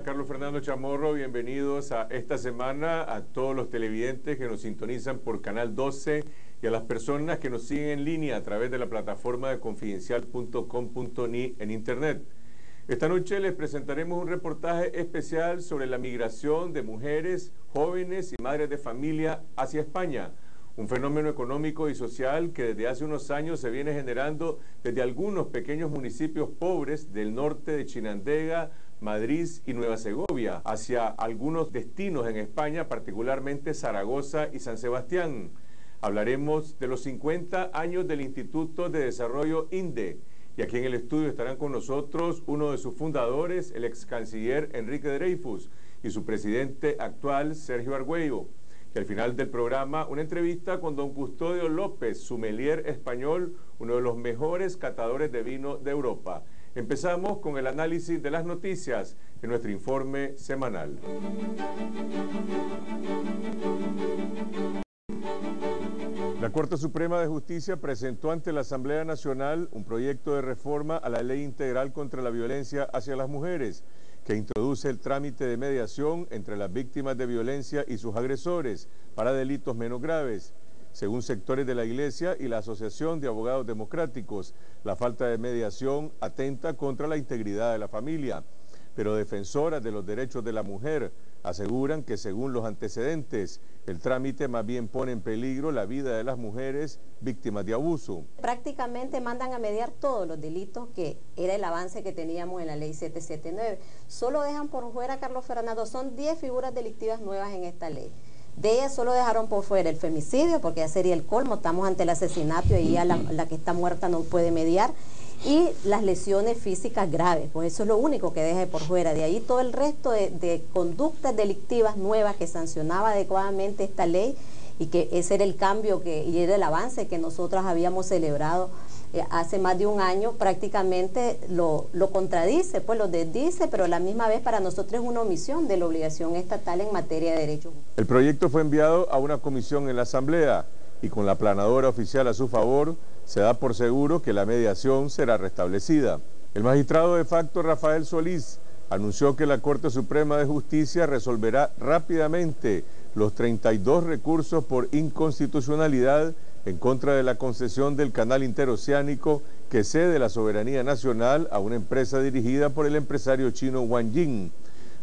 Carlos Fernando Chamorro, bienvenidos a esta semana a todos los televidentes que nos sintonizan por Canal 12 y a las personas que nos siguen en línea a través de la plataforma de confidencial.com.ni en internet. Esta noche les presentaremos un reportaje especial sobre la migración de mujeres, jóvenes y madres de familia hacia España, un fenómeno económico y social que desde hace unos años se viene generando desde algunos pequeños municipios pobres del norte de Chinandega, Madrid y Nueva Segovia, hacia algunos destinos en España, particularmente Zaragoza y San Sebastián. Hablaremos de los 50 años del Instituto de Desarrollo INDE, y aquí en el estudio estarán con nosotros uno de sus fundadores, el ex canciller Enrique Dreyfus, y su presidente actual, Sergio Argüello. Y al final del programa, una entrevista con don Custodio López, sommelier español, uno de los mejores catadores de vino de Europa. Empezamos con el análisis de las noticias en nuestro informe semanal. La Corte Suprema de Justicia presentó ante la Asamblea Nacional un proyecto de reforma a la Ley Integral contra la Violencia hacia las Mujeres, que introduce el trámite de mediación entre las víctimas de violencia y sus agresores para delitos menos graves. Según sectores de la Iglesia y la Asociación de Abogados Democráticos, la falta de mediación atenta contra la integridad de la familia. Pero defensoras de los derechos de la mujer aseguran que según los antecedentes, el trámite más bien pone en peligro la vida de las mujeres víctimas de abuso. Prácticamente mandan a mediar todos los delitos, que era el avance que teníamos en la ley 779. Solo dejan por fuera, Carlos Fernando, son 10 figuras delictivas nuevas en esta ley. De ellas solo dejaron por fuera el femicidio, porque ya sería el colmo, estamos ante el asesinato y ahí ya la que está muerta no puede mediar, y las lesiones físicas graves, pues eso es lo único que deja por fuera. De ahí todo el resto de conductas delictivas nuevas que sancionaba adecuadamente esta ley, y que ese era el cambio y era el avance que nosotros habíamos celebrado hace más de un año. Prácticamente lo contradice, pues lo desdice, pero a la misma vez para nosotros es una omisión de la obligación estatal en materia de derechos humanos. El proyecto fue enviado a una comisión en la Asamblea y con la planadora oficial a su favor, se da por seguro que la mediación será restablecida. El magistrado de facto Rafael Solís anunció que la Corte Suprema de Justicia resolverá rápidamente los 32 recursos por inconstitucionalidad en contra de la concesión del canal interoceánico que cede la soberanía nacional a una empresa dirigida por el empresario chino Wang Jing.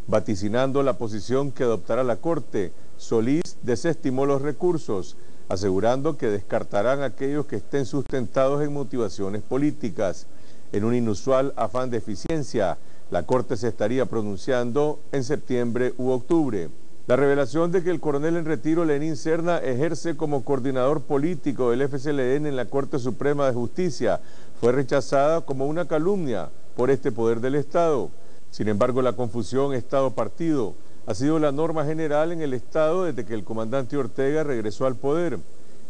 Vaticinando la posición que adoptará la Corte, Solís desestimó los recursos, asegurando que descartarán aquellos que estén sustentados en motivaciones políticas. En un inusual afán de eficiencia, la Corte se estaría pronunciando en septiembre u octubre. La revelación de que el coronel en retiro Lenín Serna ejerce como coordinador político del FCLN en la Corte Suprema de Justicia fue rechazada como una calumnia por este poder del Estado. Sin embargo, la confusión Estado-partido ha sido la norma general en el Estado desde que el comandante Ortega regresó al poder,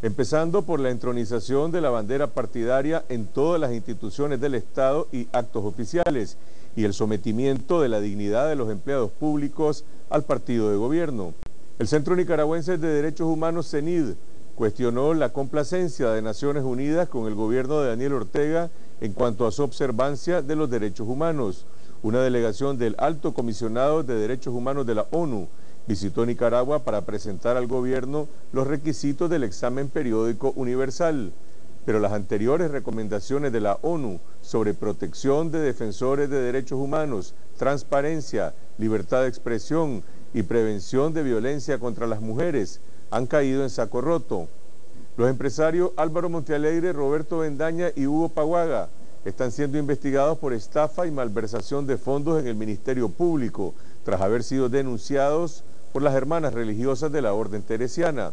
empezando por la entronización de la bandera partidaria en todas las instituciones del Estado y actos oficiales, y el sometimiento de la dignidad de los empleados públicos al partido de gobierno. El Centro Nicaragüense de Derechos Humanos, CENID, cuestionó la complacencia de Naciones Unidas con el gobierno de Daniel Ortega en cuanto a su observancia de los derechos humanos. Una delegación del Alto Comisionado de Derechos Humanos de la ONU visitó Nicaragua para presentar al gobierno los requisitos del examen periódico universal. Pero las anteriores recomendaciones de la ONU sobre protección de defensores de derechos humanos, transparencia, libertad de expresión y prevención de violencia contra las mujeres han caído en saco roto. Los empresarios Álvaro Montealegre, Roberto Bendaña y Hugo Paguaga están siendo investigados por estafa y malversación de fondos en el Ministerio Público, tras haber sido denunciados por las hermanas religiosas de la Orden Teresiana.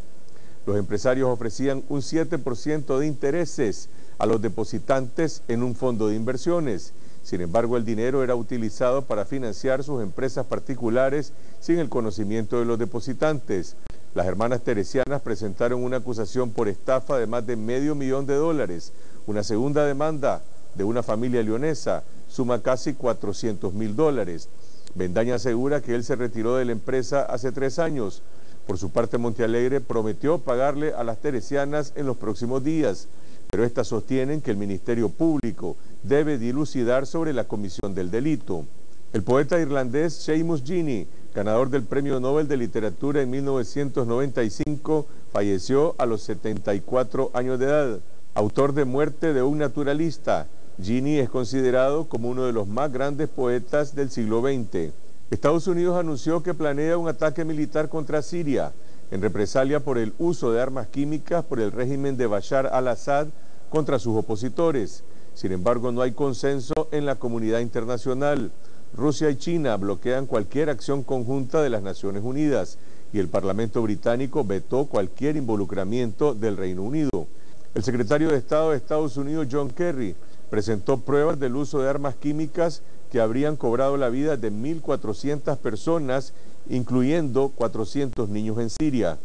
Los empresarios ofrecían un 7% de intereses a los depositantes en un fondo de inversiones. Sin embargo, el dinero era utilizado para financiar sus empresas particulares sin el conocimiento de los depositantes. Las hermanas teresianas presentaron una acusación por estafa de más de $500,000. Una segunda demanda de una familia leonesa suma casi $400,000. Bendaña asegura que él se retiró de la empresa hace 3 años. Por su parte, Montealegre prometió pagarle a las teresianas en los próximos días, pero estas sostienen que el Ministerio Público debe dilucidar sobre la comisión del delito. El poeta irlandés Seamus Heaney, ganador del Premio Nobel de Literatura en 1995, falleció a los 74 años de edad. Autor de Muerte de un naturalista, Heaney es considerado como uno de los más grandes poetas del siglo XX. Estados Unidos anunció que planea un ataque militar contra Siria, en represalia por el uso de armas químicas por el régimen de Bashar al-Assad contra sus opositores. Sin embargo, no hay consenso en la comunidad internacional. Rusia y China bloquean cualquier acción conjunta de las Naciones Unidas y el Parlamento británico vetó cualquier involucramiento del Reino Unido. El secretario de Estado de Estados Unidos, John Kerry, presentó pruebas del uso de armas químicas que habrían cobrado la vida de 1.400 personas, incluyendo 400 niños en Siria.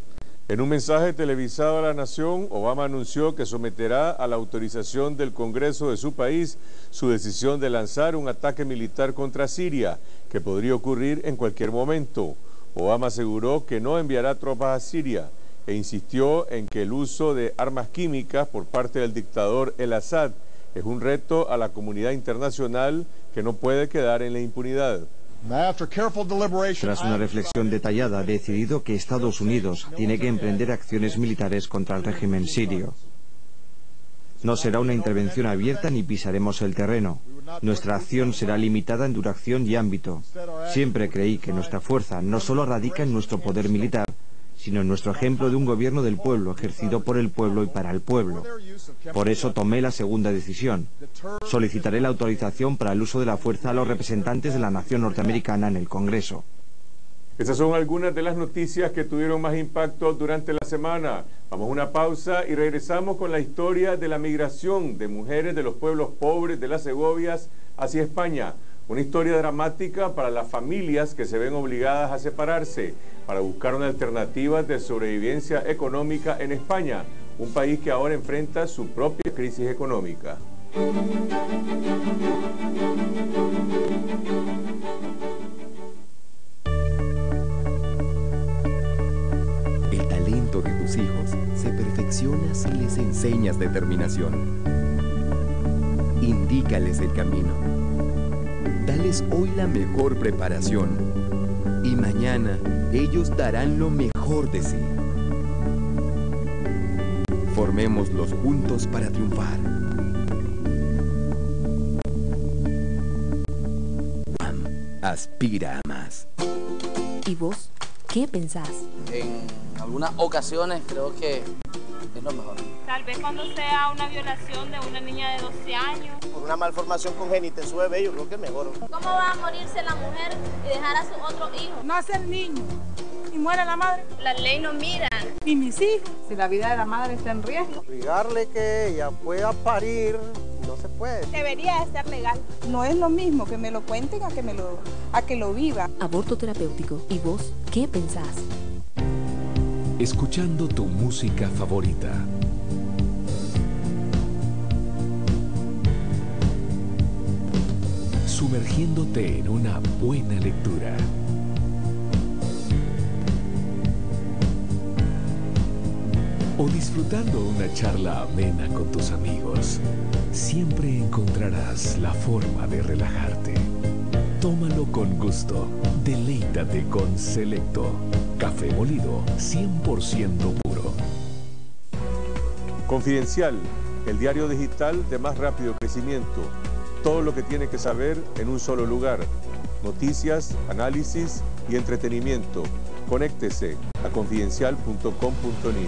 En un mensaje televisado a la nación, Obama anunció que someterá a la autorización del Congreso de su país su decisión de lanzar un ataque militar contra Siria, que podría ocurrir en cualquier momento. Obama aseguró que no enviará tropas a Siria e insistió en que el uso de armas químicas por parte del dictador el-Assad es un reto a la comunidad internacional que no puede quedar en la impunidad. Tras una reflexión detallada, ha decidido que Estados Unidos tiene que emprender acciones militares contra el régimen sirio. No será una intervención abierta ni pisaremos el terreno. Nuestra acción será limitada en duración y ámbito. Siempre creí que nuestra fuerza no solo radica en nuestro poder militar, sino en nuestro ejemplo de un gobierno del pueblo, ejercido por el pueblo y para el pueblo. Por eso tomé la segunda decisión. Solicitaré la autorización para el uso de la fuerza a los representantes de la nación norteamericana en el Congreso. Estas son algunas de las noticias que tuvieron más impacto durante la semana. Vamos a una pausa y regresamos con la historia de la migración de mujeres de los pueblos pobres de las Segovias hacia España. Una historia dramática para las familias que se ven obligadas a separarse para buscar una alternativa de sobrevivencia económica en España, un país que ahora enfrenta su propia crisis económica. El talento de tus hijos se perfecciona si les enseñas determinación. Indícales el camino. Dales hoy la mejor preparación y mañana ellos darán lo mejor de sí. Formémoslos juntos para triunfar. Aspira a más. ¿Y vos qué pensás? En algunas ocasiones creo que es lo mejor. Tal vez cuando sea una violación de una niña de 12 años. Por una malformación congénita en su bebé, yo creo que es mejor. ¿Cómo va a morirse la mujer y dejar a su otro hijo? Nace el niño y muere la madre. La ley no mira. ¿Y mis hijos? Si la vida de la madre está en riesgo. Obligarle que ella pueda parir, no se puede. Debería de ser legal. No es lo mismo que me lo cuenten a que lo viva. Aborto terapéutico. ¿Y vos qué pensás? Escuchando tu música favorita. Sumergiéndote en una buena lectura. O disfrutando una charla amena con tus amigos. Siempre encontrarás la forma de relajarte. Tómalo con gusto. Deleítate con Selecto. Café molido 100% puro. Confidencial, el diario digital de más rápido crecimiento. Todo lo que tiene que saber en un solo lugar. Noticias, análisis y entretenimiento. Conéctese a confidencial.com.ni.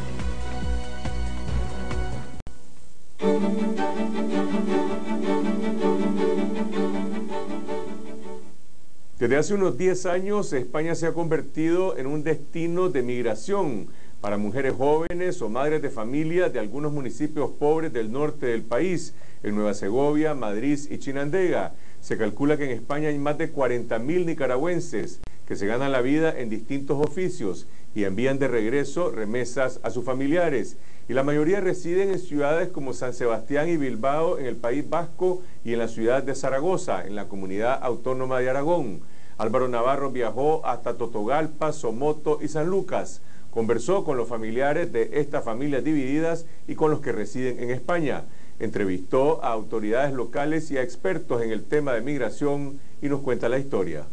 Desde hace unos 10 años, España se ha convertido en un destino de migración para mujeres jóvenes o madres de familia de algunos municipios pobres del norte del país, en Nueva Segovia, Madrid y Chinandega. Se calcula que en España hay más de 40.000 nicaragüenses que se ganan la vida en distintos oficios y envían de regreso remesas a sus familiares. Y la mayoría residen en ciudades como San Sebastián y Bilbao en el País Vasco y en la ciudad de Zaragoza, en la comunidad autónoma de Aragón. Álvaro Navarro viajó hasta Totogalpa, Somoto y San Lucas. Conversó con los familiares de estas familias divididas y con los que residen en España. Entrevistó a autoridades locales y a expertos en el tema de migración y nos cuenta la historia.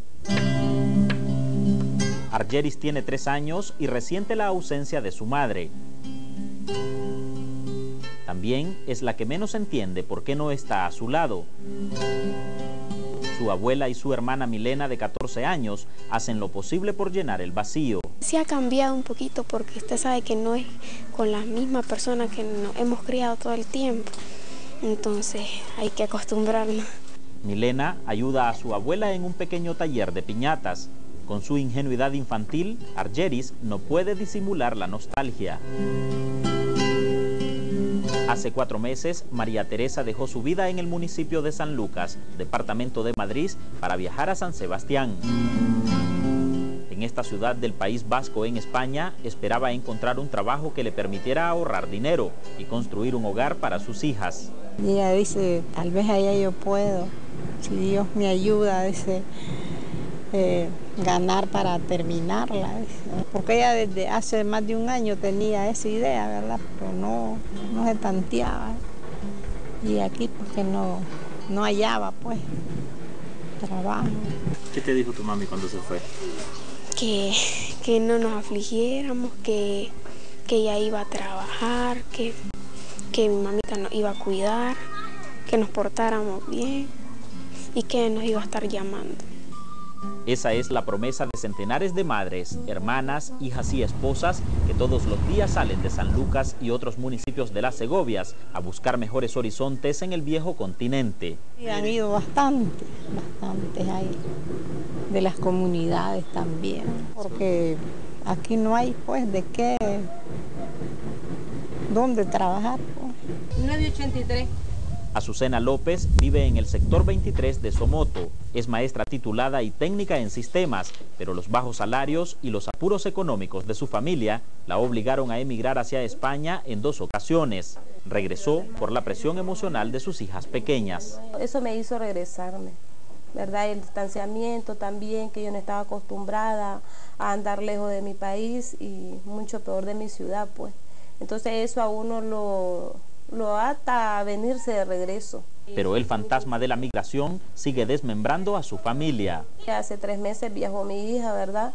Argeris tiene 3 años y resiente la ausencia de su madre. También es la que menos entiende por qué no está a su lado. Su abuela y su hermana Milena, de 14 años, hacen lo posible por llenar el vacío. Sí ha cambiado un poquito porque usted sabe que no es con la misma persona que nos hemos criado todo el tiempo. Entonces hay que acostumbrarnos. Milena ayuda a su abuela en un pequeño taller de piñatas. Con su ingenuidad infantil, Argeris no puede disimular la nostalgia. Hace 4 meses, María Teresa dejó su vida en el municipio de San Lucas, departamento de Madrid, para viajar a San Sebastián. En esta ciudad del País Vasco, en España, esperaba encontrar un trabajo que le permitiera ahorrar dinero y construir un hogar para sus hijas. Y ella dice, tal vez allá yo puedo, si Dios me ayuda, dice, ganar para terminarla, porque ella desde hace más de un año tenía esa idea, ¿verdad? Pero no se tanteaba, y aquí porque no hallaba, pues, trabajo. ¿Qué te dijo tu mami cuando se fue? Que no nos afligiéramos, que ella iba a trabajar, que mi mamita nos iba a cuidar, que nos portáramos bien y que nos iba a estar llamando. Esa es la promesa de centenares de madres, hermanas, hijas y esposas que todos los días salen de San Lucas y otros municipios de las Segovias a buscar mejores horizontes en el viejo continente. Y han ido bastantes ahí, de las comunidades también, porque aquí no hay pues de qué, dónde trabajar. Pues. 983. Azucena López vive en el sector 23 de Somoto. Es maestra titulada y técnica en sistemas, pero los bajos salarios y los apuros económicos de su familia la obligaron a emigrar hacia España en 2 ocasiones. Regresó por la presión emocional de sus hijas pequeñas. Eso me hizo regresarme, ¿verdad? El distanciamiento también, que yo no estaba acostumbrada a andar lejos de mi país y mucho peor de mi ciudad, pues. Entonces eso a uno lo ata a venirse de regreso. Pero el fantasma de la migración sigue desmembrando a su familia. Hace 3 meses viajó mi hija, ¿verdad?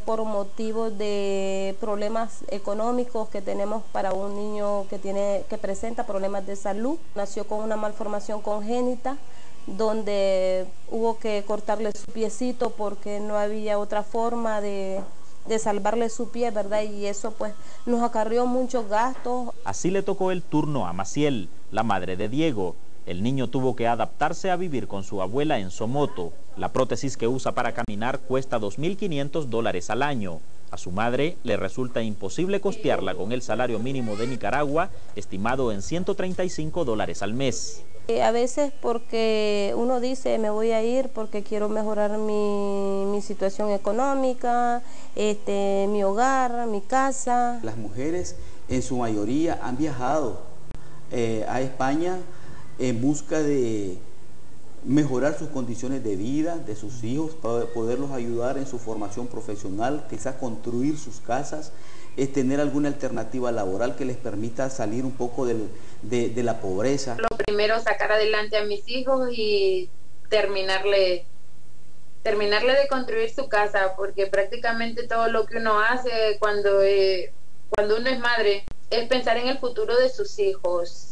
Por motivos de problemas económicos que tenemos para un niño que presenta problemas de salud. Nació con una malformación congénita, donde hubo que cortarle su piecito porque no había otra forma de salvarle su pie, ¿verdad? Y eso pues nos acarrió muchos gastos. Así le tocó el turno a Maciel, la madre de Diego. El niño tuvo que adaptarse a vivir con su abuela en Somoto. La prótesis que usa para caminar cuesta $2.500 al año. A su madre le resulta imposible costearla con el salario mínimo de Nicaragua, estimado en $135 al mes. A veces porque uno dice me voy a ir porque quiero mejorar mi situación económica, mi hogar, mi casa. Las mujeres en su mayoría han viajado a España en busca de mejorar sus condiciones de vida de sus hijos, para poderlos ayudar en su formación profesional, quizás construir sus casas, tener alguna alternativa laboral que les permita salir un poco de la pobreza. Lo primero, sacar adelante a mis hijos y terminarle de construir su casa, porque prácticamente todo lo que uno hace cuando uno es madre es pensar en el futuro de sus hijos.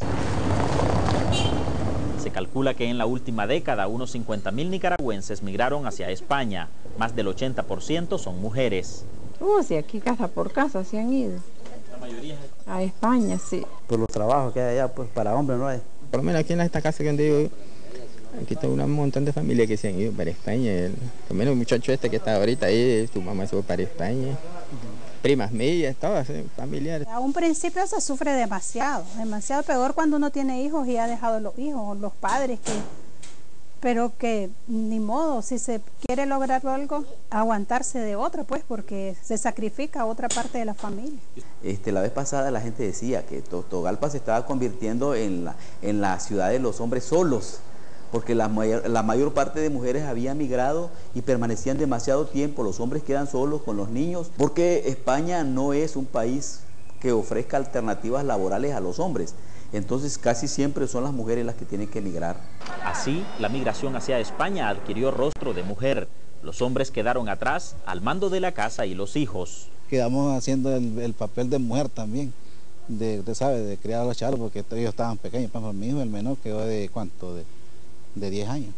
Se calcula que en la última década unos 50.000 nicaragüenses migraron hacia España. Más del 80% son mujeres. Sí, aquí casa por casa se han ido. ¿La mayoría? A España, sí. Por los trabajos que hay allá, pues para hombres no hay. Por lo menos aquí en esta casa que digo, aquí tengo un montón de familias que se han ido para España. Por lo menos el muchacho que está ahorita ahí, su mamá se fue para España. Primas mías, todas familiares. A un principio se sufre demasiado peor cuando uno tiene hijos y ha dejado los hijos, los padres, pero que ni modo, si se quiere lograr algo, aguantarse de otra, pues, porque se sacrifica otra parte de la familia. La vez pasada la gente decía que Totogalpa se estaba convirtiendo en la ciudad de los hombres solos, porque la mayor parte de mujeres habían migrado y permanecían demasiado tiempo, los hombres quedan solos con los niños, porque España no es un país que ofrezca alternativas laborales a los hombres. Entonces casi siempre son las mujeres las que tienen que emigrar. Así, la migración hacia España adquirió rostro de mujer. Los hombres quedaron atrás al mando de la casa y los hijos. Quedamos haciendo el papel de mujer también, de criar a los chavos, porque ellos estaban pequeños. Por mi hijo, el menor, quedó de ¿cuánto? De 10 años.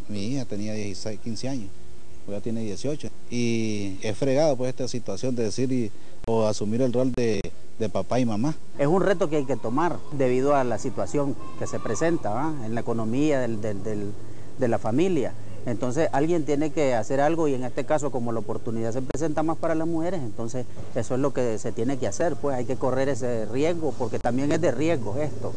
Mi hija tenía 16, 15 años, pues ya tiene 18. Y he fregado pues esta situación de decir o asumir el rol de papá y mamá. Es un reto que hay que tomar debido a la situación que se presenta en la economía de la familia. Entonces alguien tiene que hacer algo y en este caso como la oportunidad se presenta más para las mujeres, entonces eso es lo que se tiene que hacer, pues hay que correr ese riesgo porque también es de riesgo esto.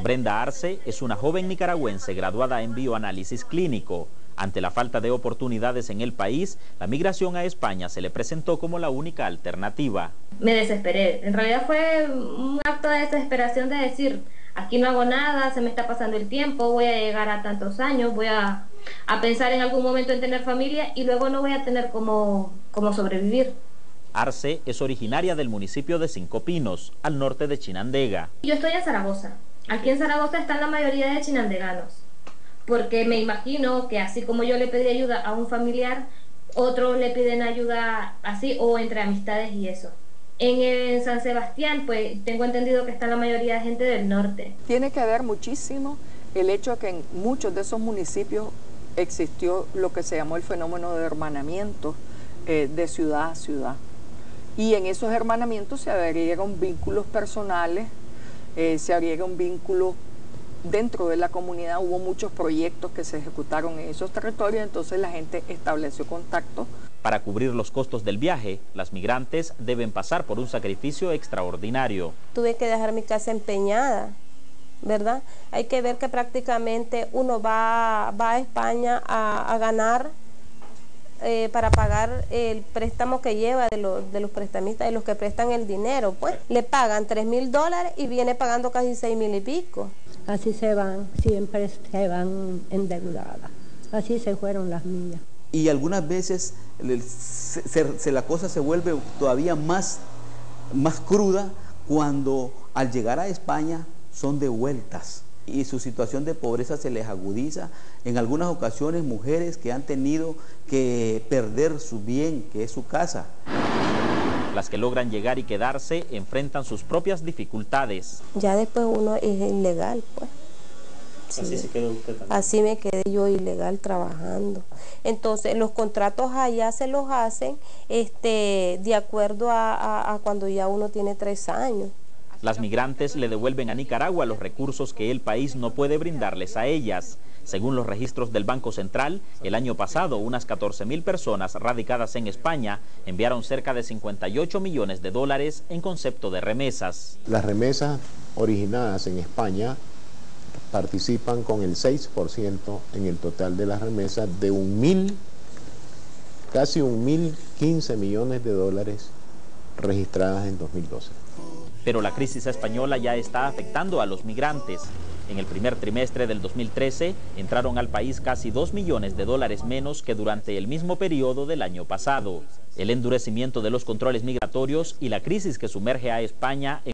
Brenda Arce es una joven nicaragüense graduada en bioanálisis clínico. Ante la falta de oportunidades en el país, la migración a España se le presentó como la única alternativa. Me desesperé, en realidad fue un acto de desesperación de decir, aquí no hago nada, se me está pasando el tiempo, voy a llegar a tantos años, voy a pensar en algún momento en tener familia y luego no voy a tener cómo sobrevivir. Arce es originaria del municipio de Cinco Pinos, al norte de Chinandega. Yo estoy en Zaragoza. Aquí en Zaragoza están la mayoría de chinandeganos, porque me imagino que así como yo le pedí ayuda a un familiar, otros le piden ayuda así o entre amistades y eso. En San Sebastián, pues tengo entendido que está la mayoría de gente del norte. Tiene que ver muchísimo el hecho de que en muchos de esos municipios existió lo que se llamó el fenómeno de hermanamiento de ciudad a ciudad. Y en esos hermanamientos se agregan vínculos personales, se agregan vínculos dentro de la comunidad. Hubo muchos proyectos que se ejecutaron en esos territorios, entonces la gente estableció contacto. Para cubrir los costos del viaje, las migrantes deben pasar por un sacrificio extraordinario. Tuve que dejar mi casa empeñada, ¿verdad? Hay que ver que prácticamente uno va a España a ganar para pagar el préstamo que lleva de los prestamistas, de los que prestan el dinero, pues le pagan $3.000 y viene pagando casi 6.000 y pico. Así se van, siempre se van endeudadas, así se fueron las mías. Y algunas veces la cosa se vuelve todavía más cruda cuando al llegar a España son devueltas y su situación de pobreza se les agudiza. En algunas ocasiones mujeres que han tenido que perder su bien, que es su casa. Las que logran llegar y quedarse enfrentan sus propias dificultades. Ya después uno es ilegal, pues. Sí. Así se quedó usted también. Así me quedé yo ilegal trabajando. Entonces los contratos allá se los hacen de acuerdo a cuando ya uno tiene 3 años. Las migrantes le devuelven a Nicaragua los recursos que el país no puede brindarles a ellas. Según los registros del Banco Central, el año pasado unas 14.000 personas radicadas en España enviaron cerca de $58 millones en concepto de remesas. Las remesas originadas en España participan con el 6% en el total de las remesas de casi 1.015 millones de dólares registradas en 2012. Pero la crisis española ya está afectando a los migrantes. En el primer trimestre del 2013 entraron al país casi $2 millones menos que durante el mismo periodo del año pasado. El endurecimiento de los controles migratorios y la crisis que sumerge a España en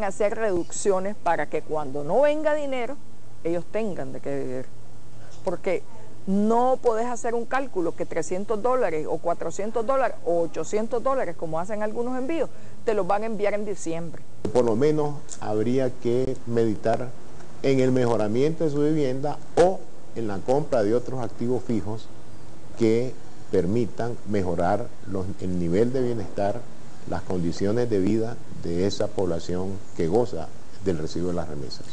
a hacer reducciones para que cuando no venga dinero, ellos tengan de qué vivir. Porque no podés hacer un cálculo que $300 o $400 o $800, como hacen algunos envíos, te los van a enviar en diciembre. Por lo menos habría que meditar en el mejoramiento de su vivienda o en la compra de otros activos fijos que permitan mejorar el nivel de bienestar, las condiciones de vida de esa población que goza del recibo de las remesas.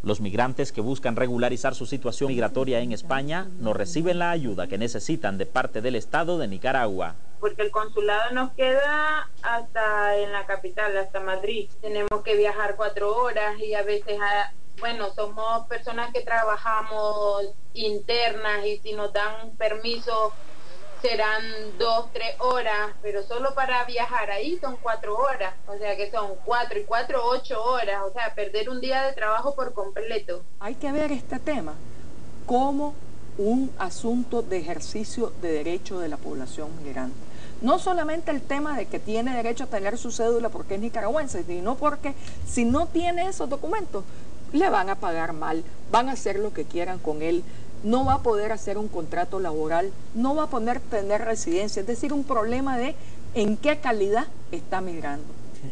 Los migrantes que buscan regularizar su situación migratoria en España no reciben la ayuda que necesitan de parte del Estado de Nicaragua. Porque el consulado nos queda hasta en la capital, hasta Madrid. Tenemos que viajar 4 horas y a veces, somos personas que trabajamos internas y si nos dan permiso serán 2, 3 horas, pero solo para viajar ahí son 4 horas, o sea que son 4 y 4, 8 horas, o sea, perder un día de trabajo por completo. Hay que ver este tema como un asunto de ejercicio de derecho de la población migrante. No solamente el tema de que tiene derecho a tener su cédula porque es nicaragüense, sino porque si no tiene esos documentos, le van a pagar mal, van a hacer lo que quieran con él, no va a poder hacer un contrato laboral, no va a poder tener residencia, es decir, un problema de en qué calidad está migrando.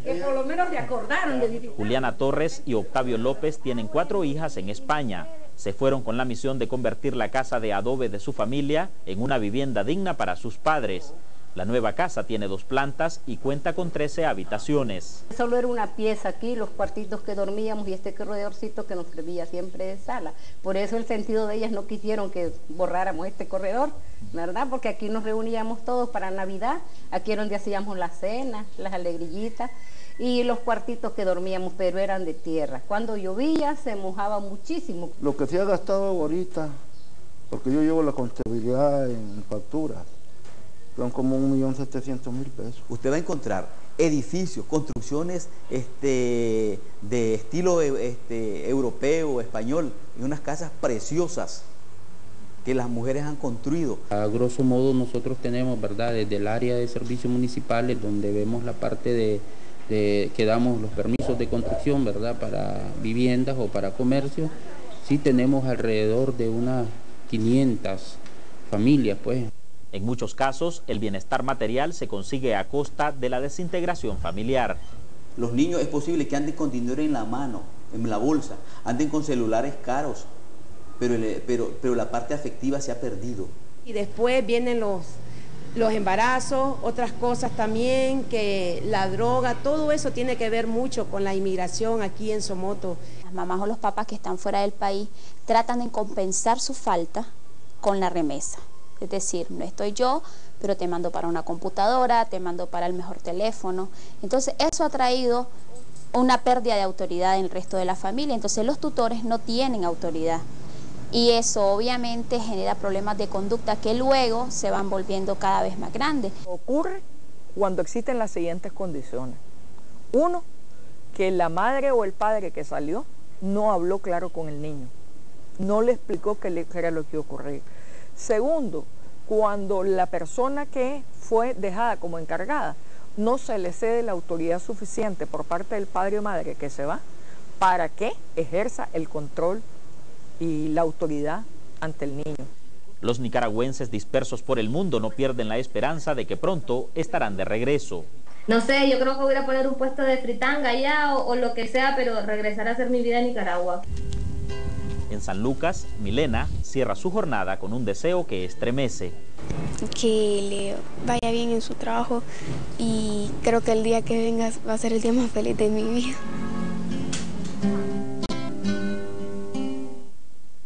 Que por lo menos se acordaron de vivir. Juliana Torres y Octavio López tienen 4 hijas en España. Se fueron con la misión de convertir la casa de adobe de su familia en una vivienda digna para sus padres. La nueva casa tiene 2 plantas y cuenta con 13 habitaciones. Solo era una pieza aquí, los cuartitos que dormíamos y este corredorcito que nos servía siempre de sala. Por eso el sentido de ellas no quisieron que borráramos este corredor, ¿verdad? Porque aquí nos reuníamos todos para Navidad, aquí era donde hacíamos las cenas, las alegrillitas y los cuartitos que dormíamos, pero eran de tierra. Cuando llovía se mojaba muchísimo. Lo que se ha gastado ahorita, porque yo llevo la contabilidad en facturas, son como 1.700.000 pesos. Usted va a encontrar edificios, construcciones de estilo europeo, español, y unas casas preciosas que las mujeres han construido. A grosso modo nosotros tenemos, ¿verdad?, desde el área de servicios municipales, donde vemos la parte de que damos los permisos de construcción, ¿verdad?, para viviendas o para comercio, sí tenemos alrededor de unas 500 familias, pues. En muchos casos, el bienestar material se consigue a costa de la desintegración familiar. Los niños es posible que anden con dinero en la mano, en la bolsa, anden con celulares caros, pero la parte afectiva se ha perdido. Y después vienen los embarazos, otras cosas también, que la droga, todo eso tiene que ver mucho con la inmigración aquí en Somoto. Las mamás o los papás que están fuera del país tratan de compensar su falta con la remesa. Es decir, no estoy yo, pero te mando para una computadora, te mando para el mejor teléfono. Entonces eso ha traído una pérdida de autoridad en el resto de la familia. Entonces los tutores no tienen autoridad. Y eso obviamente genera problemas de conducta que luego se van volviendo cada vez más grandes. Ocurre cuando existen las siguientes condiciones. 1, que la madre o el padre que salió no habló claro con el niño. No le explicó qué era lo que ocurría. 2, cuando la persona que fue dejada como encargada no se le cede la autoridad suficiente por parte del padre o madre que se va para que ejerza el control y la autoridad ante el niño. Los nicaragüenses dispersos por el mundo no pierden la esperanza de que pronto estarán de regreso. No sé, yo creo que voy a poner un puesto de fritanga allá o lo que sea, pero regresar a hacer mi vida en Nicaragua. En San Lucas, Milena cierra su jornada con un deseo que estremece. Que le vaya bien en su trabajo y creo que el día que venga va a ser el día más feliz de mi vida.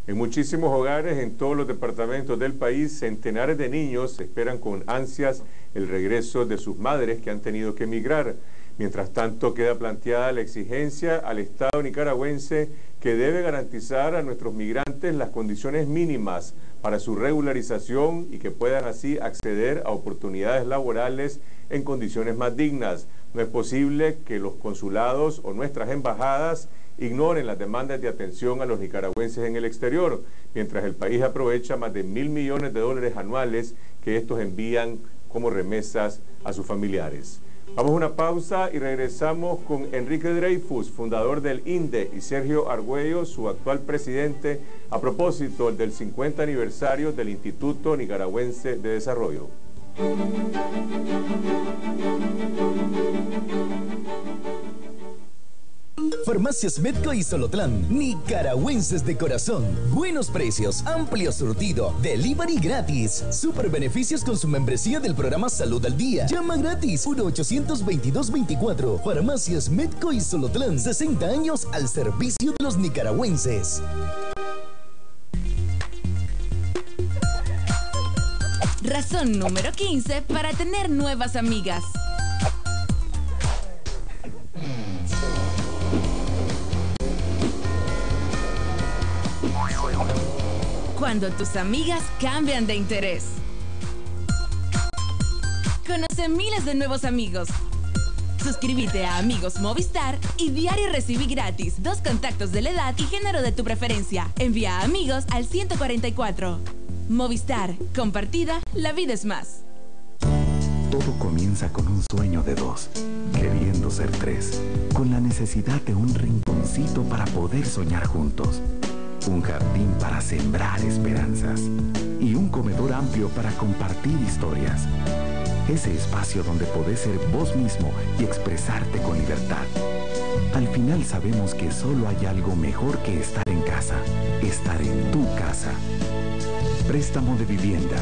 En muchísimos hogares en todos los departamentos del país, centenares de niños esperan con ansias el regreso de sus madres que han tenido que emigrar. Mientras tanto, queda planteada la exigencia al Estado nicaragüense que debe garantizar a nuestros migrantes las condiciones mínimas para su regularización y que puedan así acceder a oportunidades laborales en condiciones más dignas. No es posible que los consulados o nuestras embajadas ignoren las demandas de atención a los nicaragüenses en el exterior, mientras el país aprovecha más de $1.000 millones anuales que estos envían como remesas a sus familiares. Vamos a una pausa y regresamos con Enrique Dreyfus, fundador del INDE, y Sergio Argüello, su actual presidente, a propósito del 50 aniversario del Instituto Nicaragüense de Desarrollo. Farmacias Medco y Solotlán, nicaragüenses de corazón, buenos precios, amplio surtido, delivery gratis, super beneficios con su membresía del programa Salud al Día. Llama gratis 1-822-24. Farmacias Medco y Solotlán, 60 años al servicio de los nicaragüenses. Razón número 15 para tener nuevas amigas. Cuando tus amigas cambian de interés. Conoce miles de nuevos amigos. Suscríbete a Amigos Movistar y diario recibí gratis 2 contactos de la edad y género de tu preferencia. Envía a Amigos al 144. Movistar, compartida, la vida es más. Todo comienza con un sueño de 2, queriendo ser 3, con la necesidad de un rinconcito para poder soñar juntos, un jardín para sembrar esperanzas y un comedor amplio para compartir historias. Ese espacio donde podés ser vos mismo y expresarte con libertad. Al final sabemos que solo hay algo mejor que estar en casa, estar en tu casa. Préstamo de vivienda.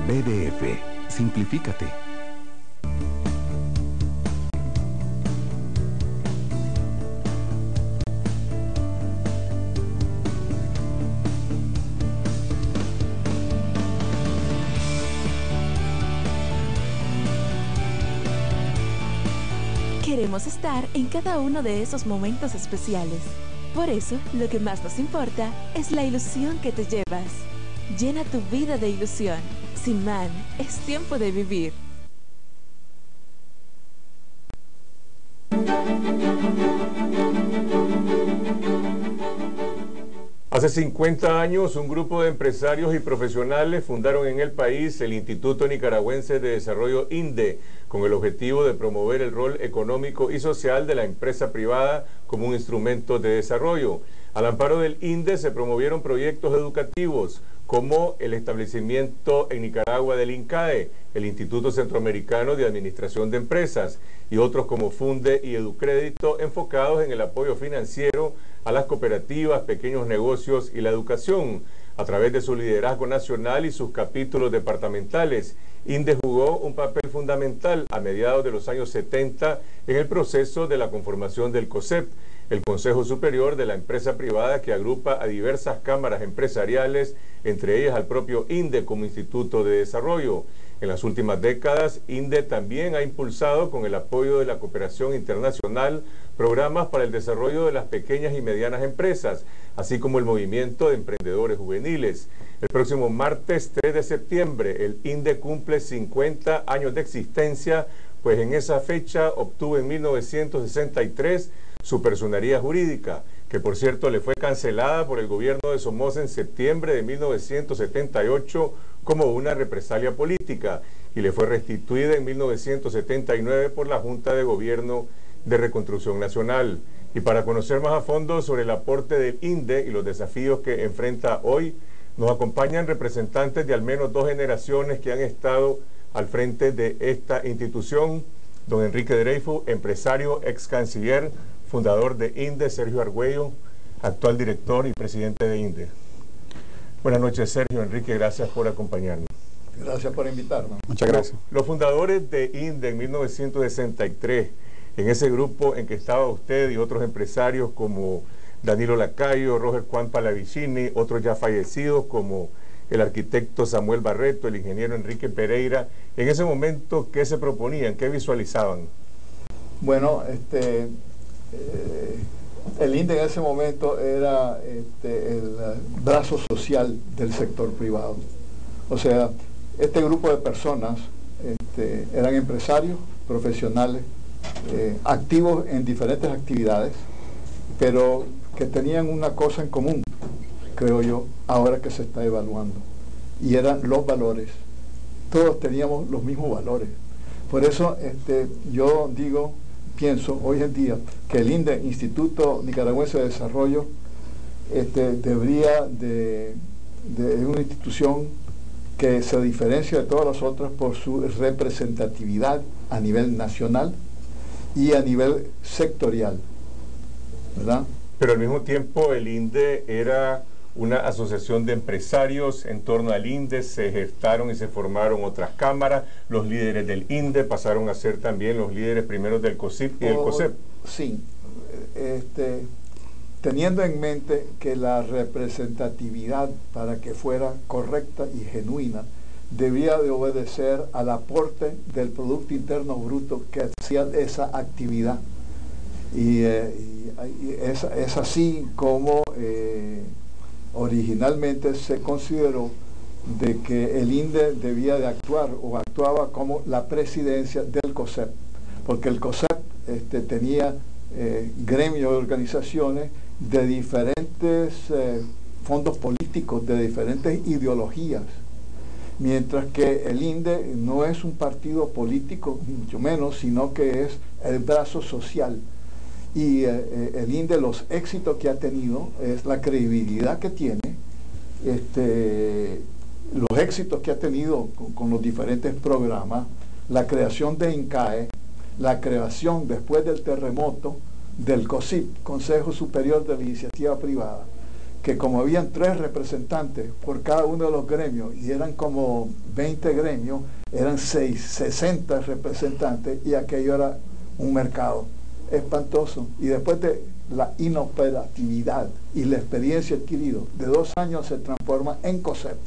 BDF. Simplifícate. Queremos estar en cada uno de esos momentos especiales. Por eso, lo que más nos importa es la ilusión que te llevas. Llena tu vida de ilusión. Sin Man, es tiempo de vivir. Hace 50 años, un grupo de empresarios y profesionales fundaron en el país el Instituto Nicaragüense de Desarrollo INDE, con el objetivo de promover el rol económico y social de la empresa privada como un instrumento de desarrollo. Al amparo del INDE se promovieron proyectos educativos, como el establecimiento en Nicaragua del INCAE, el Instituto Centroamericano de Administración de Empresas, y otros como Funde y Educrédito, enfocados en el apoyo financiero a las cooperativas, pequeños negocios y la educación. A través de su liderazgo nacional y sus capítulos departamentales, INDE jugó un papel fundamental a mediados de los años 70 en el proceso de la conformación del COSEP, el Consejo Superior de la Empresa Privada, que agrupa a diversas cámaras empresariales, entre ellas al propio INDE como Instituto de Desarrollo. En las últimas décadas, INDE también ha impulsado, con el apoyo de la cooperación internacional, programas para el desarrollo de las pequeñas y medianas empresas, así como el movimiento de emprendedores juveniles. El próximo martes 3 de septiembre, el INDE cumple 50 años de existencia, pues en esa fecha obtuvo en 1963 su personería jurídica, que por cierto le fue cancelada por el gobierno de Somoza en septiembre de 1978 como una represalia política, y le fue restituida en 1979 por la Junta de Gobierno de Reconstrucción Nacional. Y para conocer más a fondo sobre el aporte del INDE y los desafíos que enfrenta hoy, nos acompañan representantes de al menos 2 generaciones que han estado al frente de esta institución. Don Enrique Dreyfus, empresario, ex canciller, fundador de INDE. Sergio Argüello, actual director y presidente de INDE. Buenas noches, Sergio. Enrique, gracias por acompañarnos. Gracias por invitarnos. Muchas gracias. Los fundadores de INDE en 1963, en ese grupo en que estaba usted y otros empresarios como Danilo Lacayo, Roger Juan Palavicini, otros ya fallecidos como el arquitecto Samuel Barreto, el ingeniero Enrique Pereira, en ese momento, ¿qué se proponían? ¿Qué visualizaban? Bueno, el INDE en ese momento era el brazo social del sector privado. O sea, este grupo de personas eran empresarios, profesionales, activos en diferentes actividades, pero que tenían una cosa en común, creo yo, ahora que se está evaluando, y eran los valores. Todos teníamos los mismos valores. Por eso yo pienso hoy en día que el INDE, Instituto Nicaragüense de Desarrollo, debería de una institución que se diferencia de todas las otras por su representatividad a nivel nacional y a nivel sectorial, ¿verdad? Pero al mismo tiempo el INDE era una asociación de empresarios. En torno al INDE se gestaron y se formaron otras cámaras. Los líderes del INDE pasaron a ser también los líderes primeros del COSIP y del COSEP. Sí, teniendo en mente que la representatividad, para que fuera correcta y genuina, debía de obedecer al aporte del Producto Interno Bruto que hacía esa actividad. Y es así como originalmente se consideró de que el INDE debía de actuar o actuaba como la presidencia del COSEP, porque el COSEP tenía gremios de organizaciones de diferentes fondos políticos, de diferentes ideologías, mientras que el INDE no es un partido político, mucho menos, sino que es el brazo social. Y el INDE, los éxitos que ha tenido, es la credibilidad que tiene, los éxitos que ha tenido con los diferentes programas, la creación de INCAE, la creación después del terremoto del COSIP, Consejo Superior de la Iniciativa Privada, que como habían 3 representantes por cada uno de los gremios y eran como 20 gremios, eran 60 representantes y aquello era un mercado espantoso. Y después de la inoperatividad y la experiencia adquirida de 2 años se transforma en COSEP.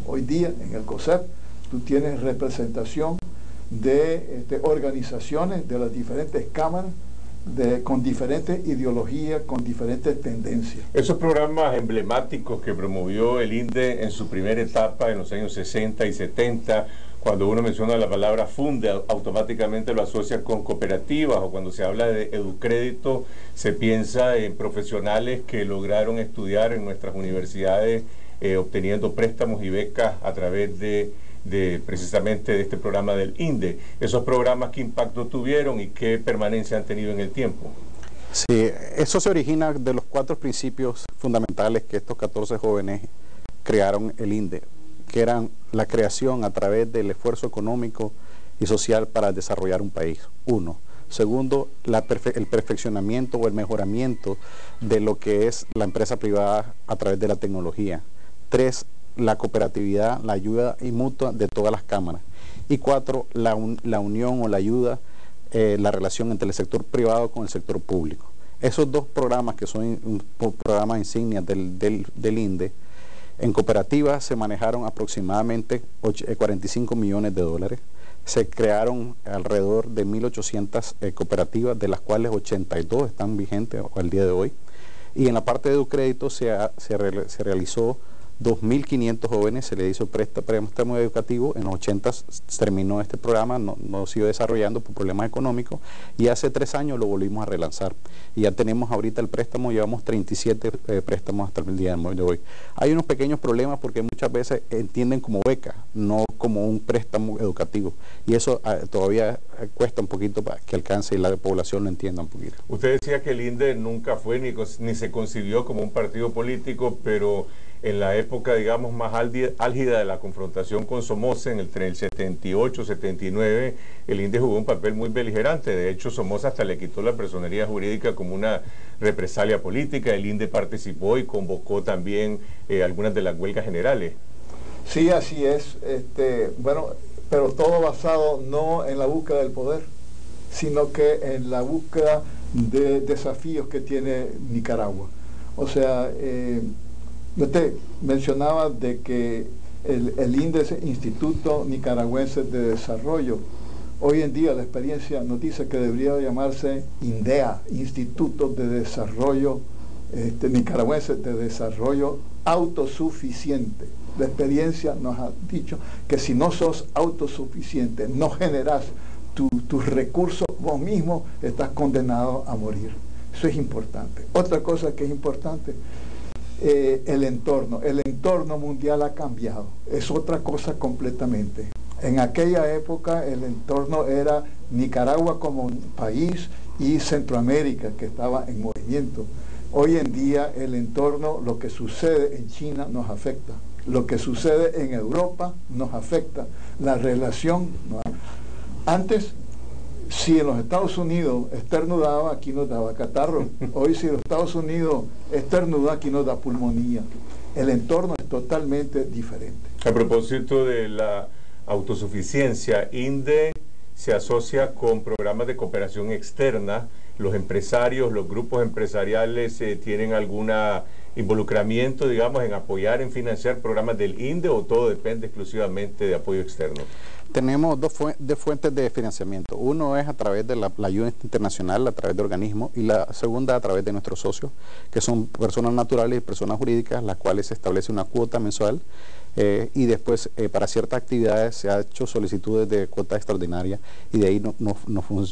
Hoy día en el COSEP tú tienes representación de organizaciones de las diferentes cámaras con diferentes ideologías, con diferentes tendencias. Esos programas emblemáticos que promovió el INDE en su primera etapa en los años 60 y 70, cuando uno menciona la palabra funde, automáticamente lo asocia con cooperativas, o cuando se habla de educrédito, se piensa en profesionales que lograron estudiar en nuestras universidades obteniendo préstamos y becas a través de precisamente de este programa del INDE. Esos programas, ¿qué impacto tuvieron y qué permanencia han tenido en el tiempo? Sí, eso se origina de los 4 principios fundamentales que estos 14 jóvenes crearon el INDE, que eran la creación a través del esfuerzo económico y social para desarrollar un país, 1. Segundo, el perfeccionamiento o el mejoramiento de lo que es la empresa privada a través de la tecnología. 3, la cooperatividad, la ayuda y mutua de todas las cámaras. Y 4, la unión o la ayuda, la relación entre el sector privado con el sector público. Esos 2 programas, que son programas insignias del INDE, en cooperativas se manejaron aproximadamente 45 millones de dólares. Se crearon alrededor de 1.800 cooperativas, de las cuales 82 están vigentes al día de hoy. Y en la parte de Educrédito se realizó 2.500 jóvenes, se le hizo préstamo educativo. En los 80 terminó este programa, no siguió desarrollando por problemas económicos, y hace 3 años lo volvimos a relanzar. Y ya tenemos ahorita el préstamo, llevamos 37 préstamos hasta el día de hoy. Hay unos pequeños problemas porque muchas veces entienden como beca, no como un préstamo educativo. Y eso todavía cuesta un poquito para que alcance y la población lo entienda un poquito. Usted decía que el INDE nunca fue ni se concibió como un partido político, pero en la época, digamos, más álgida de la confrontación con Somoza, entre el 78 y 79, el INDE jugó un papel muy beligerante. De hecho, Somoza hasta le quitó la personería jurídica como una represalia política. El INDE participó y convocó también algunas de las huelgas generales. Sí, así es. Bueno, pero todo basado no en la búsqueda del poder, sino que en la búsqueda de desafíos que tiene Nicaragua. O sea, yo te mencionaba de que el INDE es Instituto Nicaragüense de Desarrollo. Hoy en día la experiencia nos dice que debería llamarse INDEA, Instituto de Desarrollo Nicaragüense de Desarrollo Autosuficiente. La experiencia nos ha dicho que si no sos autosuficiente, no generas tus recursos, vos mismo estás condenado a morir. Eso es importante. Otra cosa que es importante, el entorno mundial ha cambiado, es otra cosa completamente. En aquella época el entorno era Nicaragua como un país y Centroamérica, que estaba en movimiento. Hoy en día el entorno, lo que sucede en China nos afecta, lo que sucede en Europa nos afecta, la relación. Antes, si en los Estados Unidos estornudaba, aquí nos daba catarro. Hoy si en los Estados Unidos estornuda, aquí nos da pulmonía. El entorno es totalmente diferente. A propósito de la autosuficiencia, INDE se asocia con programas de cooperación externa. Los empresarios, los grupos empresariales tienen algún involucramiento, digamos, en apoyar, en financiar programas del INDE, o todo depende exclusivamente de apoyo externo. Tenemos dos fuentes de financiamiento. Uno es a través de la ayuda internacional, a través de organismos, y la segunda a través de nuestros socios, que son personas naturales y personas jurídicas, las cuales se establece una cuota mensual Y después para ciertas actividades se ha hecho solicitudes de cuota extraordinaria y de ahí no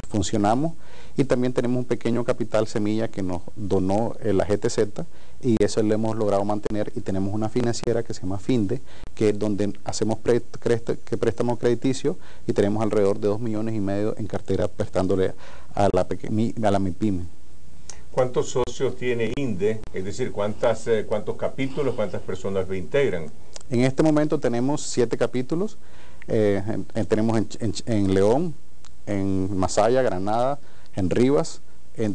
funcionamos. Y también tenemos un pequeño capital semilla que nos donó la GTZ y eso lo hemos logrado mantener, y tenemos una financiera que se llama FINDE, que es donde hacemos préstamos crediticios, y tenemos alrededor de 2,5 millones en cartera prestándole a la MIPYME. ¿Cuántos socios tiene INDE? Es decir, ¿cuántos capítulos, cuántas personas lo integran? En este momento tenemos 7 capítulos, tenemos en León, en Masaya, Granada, en Rivas,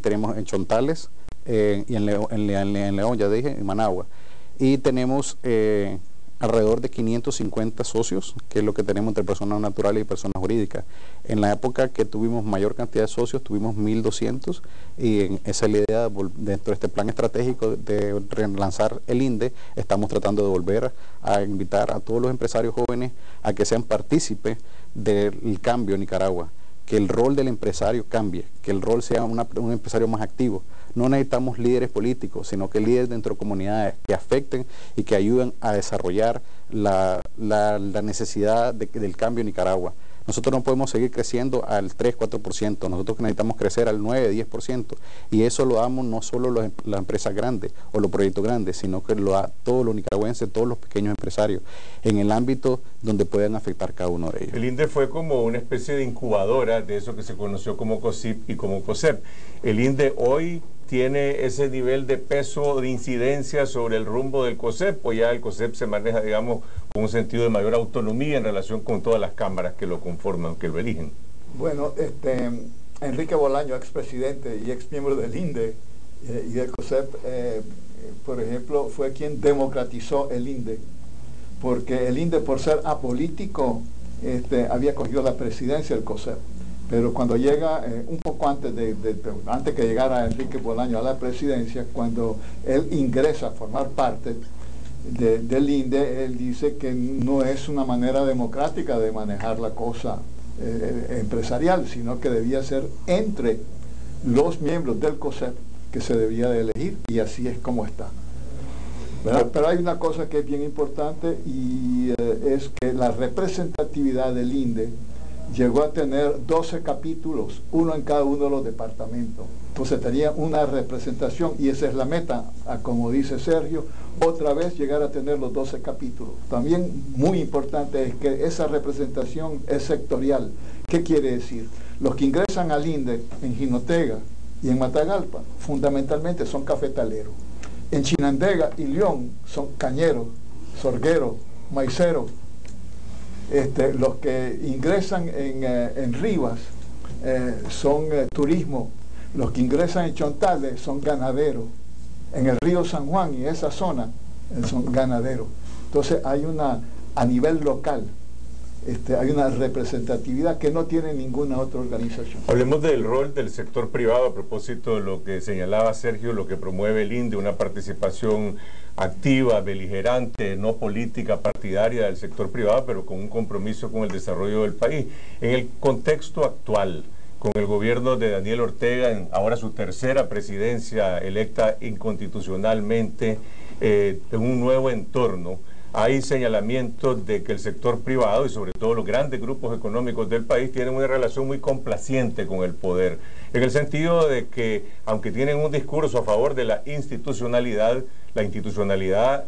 tenemos en Chontales y en León, ya dije, en Managua. Y tenemos alrededor de 550 socios, que es lo que tenemos entre personas naturales y personas jurídicas. En la época que tuvimos mayor cantidad de socios, tuvimos 1.200, y esa es la idea, dentro de este plan estratégico de relanzar el INDE, estamos tratando de volver a invitar a todos los empresarios jóvenes a que sean partícipes del cambio en Nicaragua, que el rol del empresario cambie, que el rol sea un empresario más activo. No necesitamos líderes políticos, sino que líderes dentro de comunidades que afecten y que ayuden a desarrollar la necesidad del cambio en Nicaragua. Nosotros no podemos seguir creciendo al 3-4%, nosotros necesitamos crecer al 9-10%, y eso lo damos no solo las empresas grandes o los proyectos grandes, sino que lo da todos los nicaragüenses, todos los pequeños empresarios, en el ámbito donde puedan afectar cada uno de ellos. El INDE fue como una especie de incubadora de eso que se conoció como COSIP y como COSEP. El INDE hoy tiene ese nivel de peso, de incidencia sobre el rumbo del COSEP, o ya el COSEP se maneja, digamos, con un sentido de mayor autonomía en relación con todas las cámaras que lo conforman, que lo eligen. Bueno, Enrique Bolaño, expresidente y exmiembro del INDE y del COSEP, por ejemplo, fue quien democratizó el INDE, porque el INDE, por ser apolítico, había cogido la presidencia del COSEP. Pero cuando llega, un poco antes que llegara Enrique Bolaño a la presidencia, cuando él ingresa a formar parte del INDE, él dice que no es una manera democrática de manejar la cosa empresarial, sino que debía ser entre los miembros del COSEP que se debía de elegir, y así es como está. ¿Verdad? Pero hay una cosa que es bien importante, y es que la representatividad del INDE llegó a tener 12 capítulos, uno en cada uno de los departamentos. Entonces tenía una representación, y esa es la meta, como dice Sergio, otra vez llegar a tener los 12 capítulos. También muy importante es que esa representación es sectorial. ¿Qué quiere decir? Los que ingresan al INDE en Jinotega y en Matagalpa fundamentalmente son cafetaleros. En Chinandega y León son cañeros, sorgueros, maiceros. Los que ingresan en Rivas son turismo. Los que ingresan en Chontales son ganaderos. En el río San Juan y esa zona son ganaderos. Entonces hay a nivel local, hay una representatividad que no tiene ninguna otra organización. Hablemos del rol del sector privado a propósito de lo que señalaba Sergio, lo que promueve el INDE, una participación activa, beligerante, no política partidaria del sector privado, pero con un compromiso con el desarrollo del país. En el contexto actual, con el gobierno de Daniel Ortega, en ahora su tercera presidencia electa inconstitucionalmente, en un nuevo entorno, hay señalamientos de que el sector privado y sobre todo los grandes grupos económicos del país tienen una relación muy complaciente con el poder, en el sentido de que, aunque tienen un discurso a favor de la institucionalidad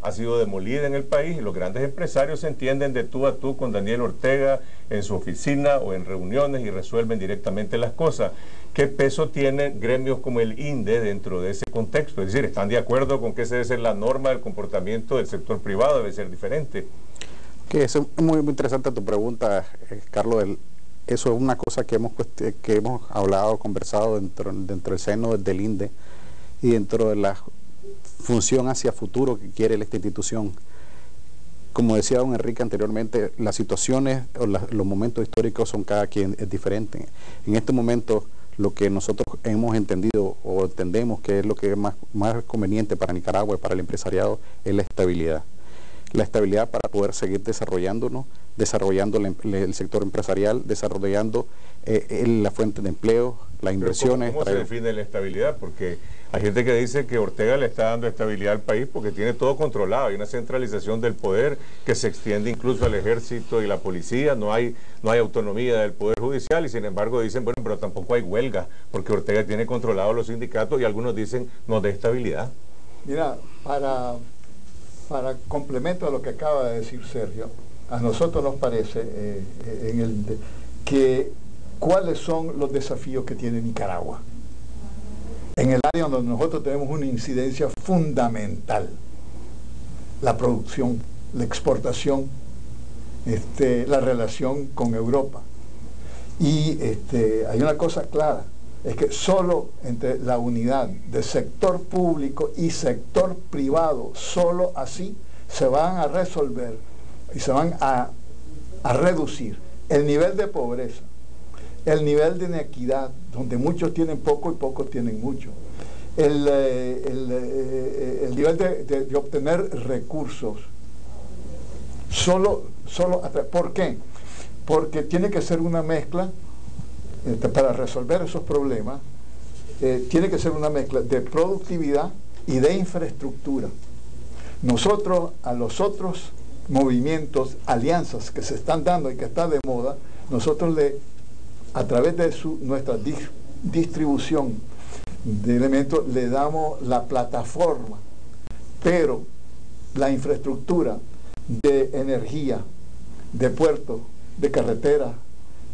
ha sido demolida en el país, y los grandes empresarios se entienden de tú a tú con Daniel Ortega en su oficina o en reuniones y resuelven directamente las cosas. ¿Qué peso tienen gremios como el INDE dentro de ese contexto? Es decir, ¿están de acuerdo con que esa debe ser la norma del comportamiento del sector privado? Debe ser diferente. Eso es muy interesante tu pregunta, Carlos. Eso es una cosa que hemos hablado, conversado dentro del seno del INDE y dentro de la función hacia futuro que quiere esta institución. Como decía don Enrique anteriormente, las situaciones o los momentos históricos son cada quien es diferente. En este momento, lo que nosotros hemos entendido o entendemos que es lo que es más conveniente para Nicaragua y para el empresariado es la estabilidad. La estabilidad para poder seguir desarrollándonos, desarrollando el sector empresarial, desarrollando la fuente de empleo, las inversiones. ¿Cómo se define la estabilidad? Porque Hay gente que dice que Ortega le está dando estabilidad al país porque tiene todo controlado. Hay una centralización del poder que se extiende incluso al ejército y la policía. No hay autonomía del poder judicial y sin embargo dicen, bueno, pero tampoco hay huelga porque Ortega tiene controlados los sindicatos y algunos dicen no de estabilidad. Mira, para complemento a lo que acaba de decir Sergio, a nosotros nos parece que cuáles son los desafíos que tiene Nicaragua en el área donde nosotros tenemos una incidencia fundamental: la producción, la exportación, la relación con Europa. Y hay una cosa clara, es que solo entre la unidad de sector público y sector privado, solo así se van a resolver y se van a reducir el nivel de pobreza, el nivel de inequidad, donde muchos tienen poco y pocos tienen mucho, el nivel de obtener recursos. ¿Por qué? Porque tiene que ser una mezcla, para resolver esos problemas, tiene que ser una mezcla de productividad y de infraestructura. Nosotros, a los otros movimientos, alianzas que se están dando y que están de moda, nosotros a través de nuestra distribución de elementos le damos la plataforma, pero la infraestructura de energía, de puertos, de carretera,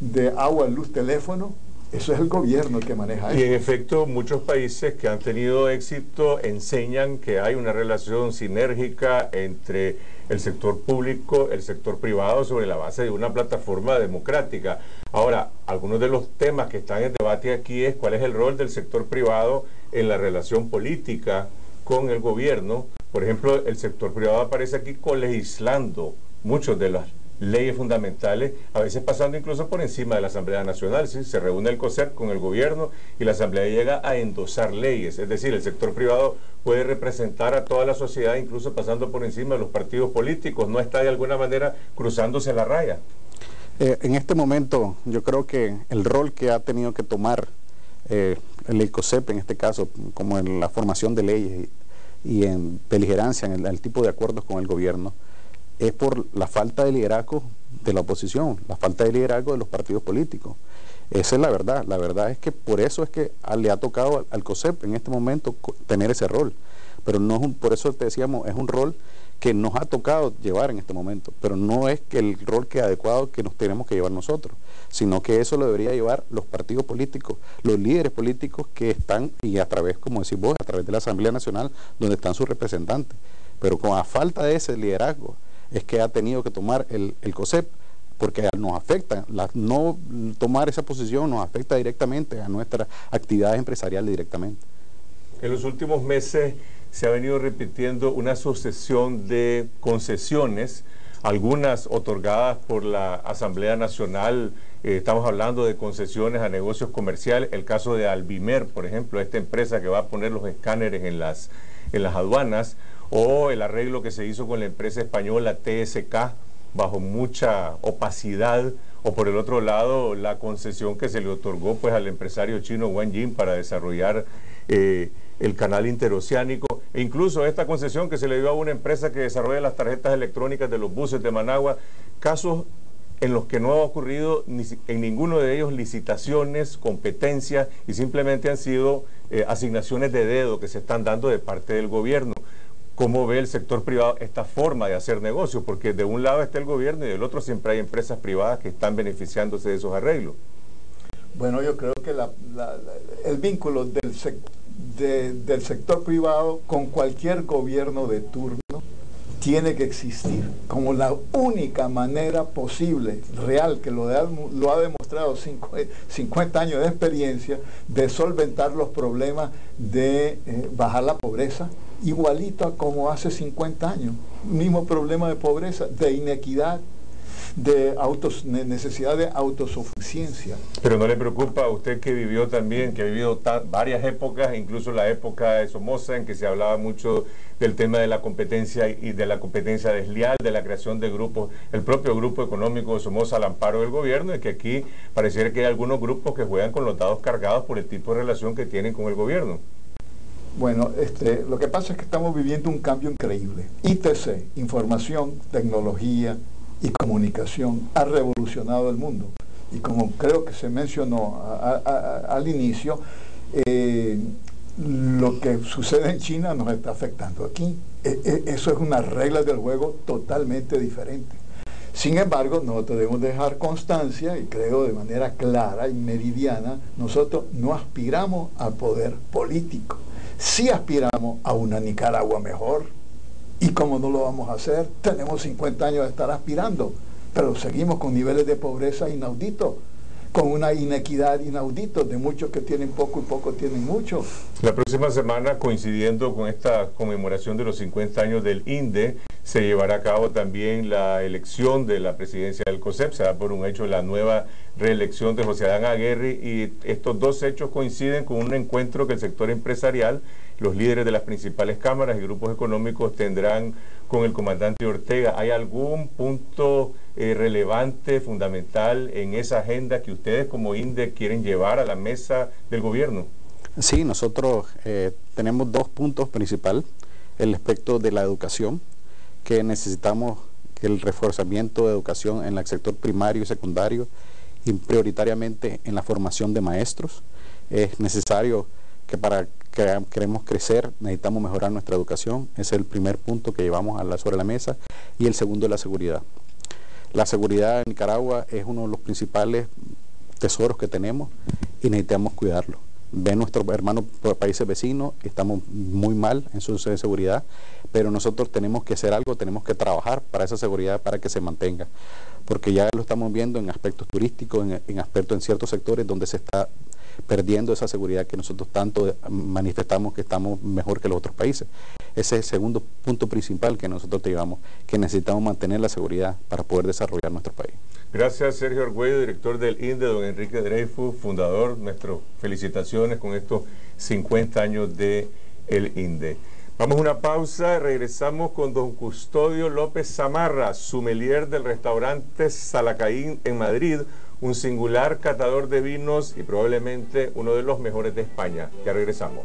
de agua, luz, teléfono, eso es el gobierno el que maneja eso. Y en efecto, muchos países que han tenido éxito enseñan que hay una relación sinérgica entre el sector público, el sector privado, sobre la base de una plataforma democrática. Ahora, algunos de los temas que están en debate aquí es cuál es el rol del sector privado en la relación política con el gobierno. Por ejemplo, el sector privado aparece aquí colegislando muchas de las leyes fundamentales, a veces pasando incluso por encima de la Asamblea Nacional, ¿sí? Se reúne el COSEP con el gobierno y la Asamblea llega a endosar leyes, es decir, el sector privado puede representar a toda la sociedad, incluso pasando por encima de los partidos políticos, no está de alguna manera cruzándose la raya. En este momento, yo creo que el rol que ha tenido que tomar el COSEP, en este caso, como en la formación de leyes y en beligerancia en el tipo de acuerdos con el gobierno, es por la falta de liderazgo de la oposición, la falta de liderazgo de los partidos políticos. Esa es la verdad. La verdad es que por eso es que le ha tocado al COSEP en este momento tener ese rol. Pero no es por eso te decíamos, es un rol que nos ha tocado llevar en este momento, pero no es que el rol que adecuado que nos tenemos que llevar nosotros, sino que eso lo debería llevar los partidos políticos, los líderes políticos que están, y a través, como decís vos, a través de la Asamblea Nacional, donde están sus representantes. Pero con la falta de ese liderazgo, es que ha tenido que tomar el COSEP, porque nos afecta, no tomar esa posición nos afecta directamente a nuestras actividades empresariales directamente. En los últimos meses se ha venido repitiendo una sucesión de concesiones, algunas otorgadas por la Asamblea Nacional. Estamos hablando de concesiones a negocios comerciales, el caso de Albimer, por ejemplo, esta empresa que va a poner los escáneres en las aduanas, o el arreglo que se hizo con la empresa española TSK bajo mucha opacidad, o por el otro lado la concesión que se le otorgó pues al empresario chino Wang Jin para desarrollar el canal interoceánico, e incluso esta concesión que se le dio a una empresa que desarrolla las tarjetas electrónicas de los buses de Managua, casos en los que no ha ocurrido en ninguno de ellos licitaciones, competencias, y simplemente han sido asignaciones de dedo que se están dando de parte del gobierno. ¿Cómo ve el sector privado esta forma de hacer negocios? Porque de un lado está el gobierno y del otro siempre hay empresas privadas que están beneficiándose de esos arreglos. Bueno, yo creo que el vínculo del sector privado con cualquier gobierno de turno tiene que existir como la única manera posible, real, que lo ha demostrado 50 años de experiencia, de solventar los problemas, de bajar la pobreza, igualito a como hace 50 años. Mismo problema de pobreza, de inequidad, de necesidad de autosuficiencia. Pero ¿no le preocupa a usted que vivió también, que ha vivido varias épocas, incluso la época de Somoza, en que se hablaba mucho del tema de la competencia y de la competencia desleal, de la creación de grupos, el propio grupo económico de Somoza al amparo del gobierno, y que aquí pareciera que hay algunos grupos que juegan con los dados cargados por el tipo de relación que tienen con el gobierno? Bueno, lo que pasa es que estamos viviendo un cambio increíble. ITC, información, tecnología y comunicación, ha revolucionado el mundo. Y como creo que se mencionó al inicio, lo que sucede en China nos está afectando aquí. Eso es una regla del juego totalmente diferente. Sin embargo, nosotros debemos dejar constancia, y creo de manera clara y meridiana, nosotros no aspiramos al poder político. Sí aspiramos a una Nicaragua mejor. ¿Y cómo no lo vamos a hacer? Tenemos 50 años de estar aspirando, pero seguimos con niveles de pobreza inauditos, con una inequidad inaudita de muchos que tienen poco y pocos tienen mucho. La próxima semana, coincidiendo con esta conmemoración de los 50 años del INDE, se llevará a cabo también la elección de la presidencia del COSEP. Se da por un hecho la nueva reelección de José Adán Aguirre, y estos dos hechos coinciden con un encuentro que el sector empresarial, los líderes de las principales cámaras y grupos económicos tendrán con el comandante Ortega. ¿Hay algún punto relevante, fundamental en esa agenda que ustedes como INDE quieren llevar a la mesa del gobierno? Sí, nosotros tenemos dos puntos principales. El aspecto de la educación, que necesitamos que el reforzamiento de educación en el sector primario y secundario, y prioritariamente en la formación de maestros. Es necesario que para que queremos crecer necesitamos mejorar nuestra educación. Ese es el primer punto que llevamos sobre la mesa. Y el segundo es la seguridad. La seguridad en Nicaragua es uno de los principales tesoros que tenemos y necesitamos cuidarlo. Ven nuestros hermanos países vecinos, estamos muy mal en su seguridad, pero nosotros tenemos que hacer algo, tenemos que trabajar para esa seguridad, para que se mantenga, porque ya lo estamos viendo en aspectos turísticos, en aspectos en ciertos sectores donde se está perdiendo esa seguridad que nosotros tanto manifestamos que estamos mejor que los otros países. Ese es el segundo punto principal que nosotros te llevamos, que necesitamos mantener la seguridad para poder desarrollar nuestro país. Gracias, Sergio Argüello, director del INDE, don Enrique Dreyfus, fundador. Nuestras felicitaciones con estos 50 años de el INDE. Vamos a una pausa, regresamos con don Custodio López Zamarra, sommelier del restaurante Salacaín en Madrid, un singular catador de vinos y probablemente uno de los mejores de España. Ya regresamos.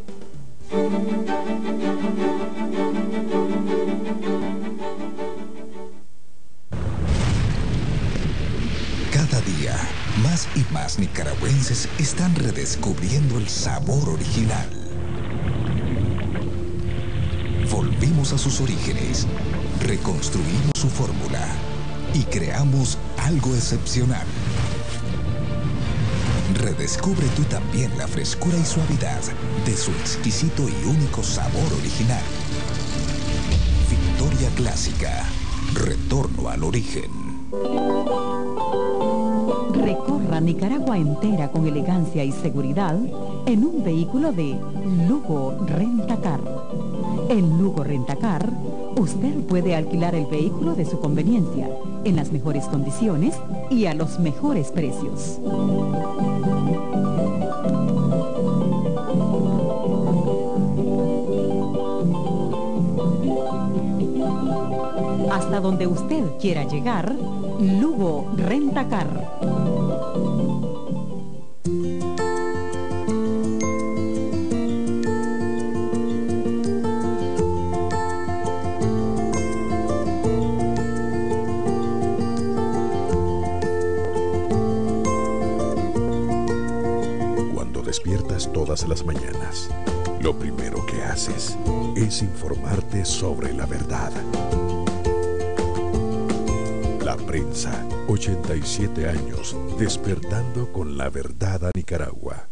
Cada día, más y más nicaragüenses están redescubriendo el sabor original. Volvimos a sus orígenes, reconstruimos su fórmula y creamos algo excepcional. Redescubre tú también la frescura y suavidad de su exquisito y único sabor original. Victoria Clásica, retorno al origen. Recorra Nicaragua entera con elegancia y seguridad en un vehículo de Lugo Rentacar. En Lugo Rentacar, usted puede alquilar el vehículo de su conveniencia, en las mejores condiciones y a los mejores precios. Hasta donde usted quiera llegar, Lugo Rentacar. Cuando despiertas todas las mañanas, lo primero que haces es informarte sobre la verdad. La Prensa, 87 años, despertando con la verdad a Nicaragua.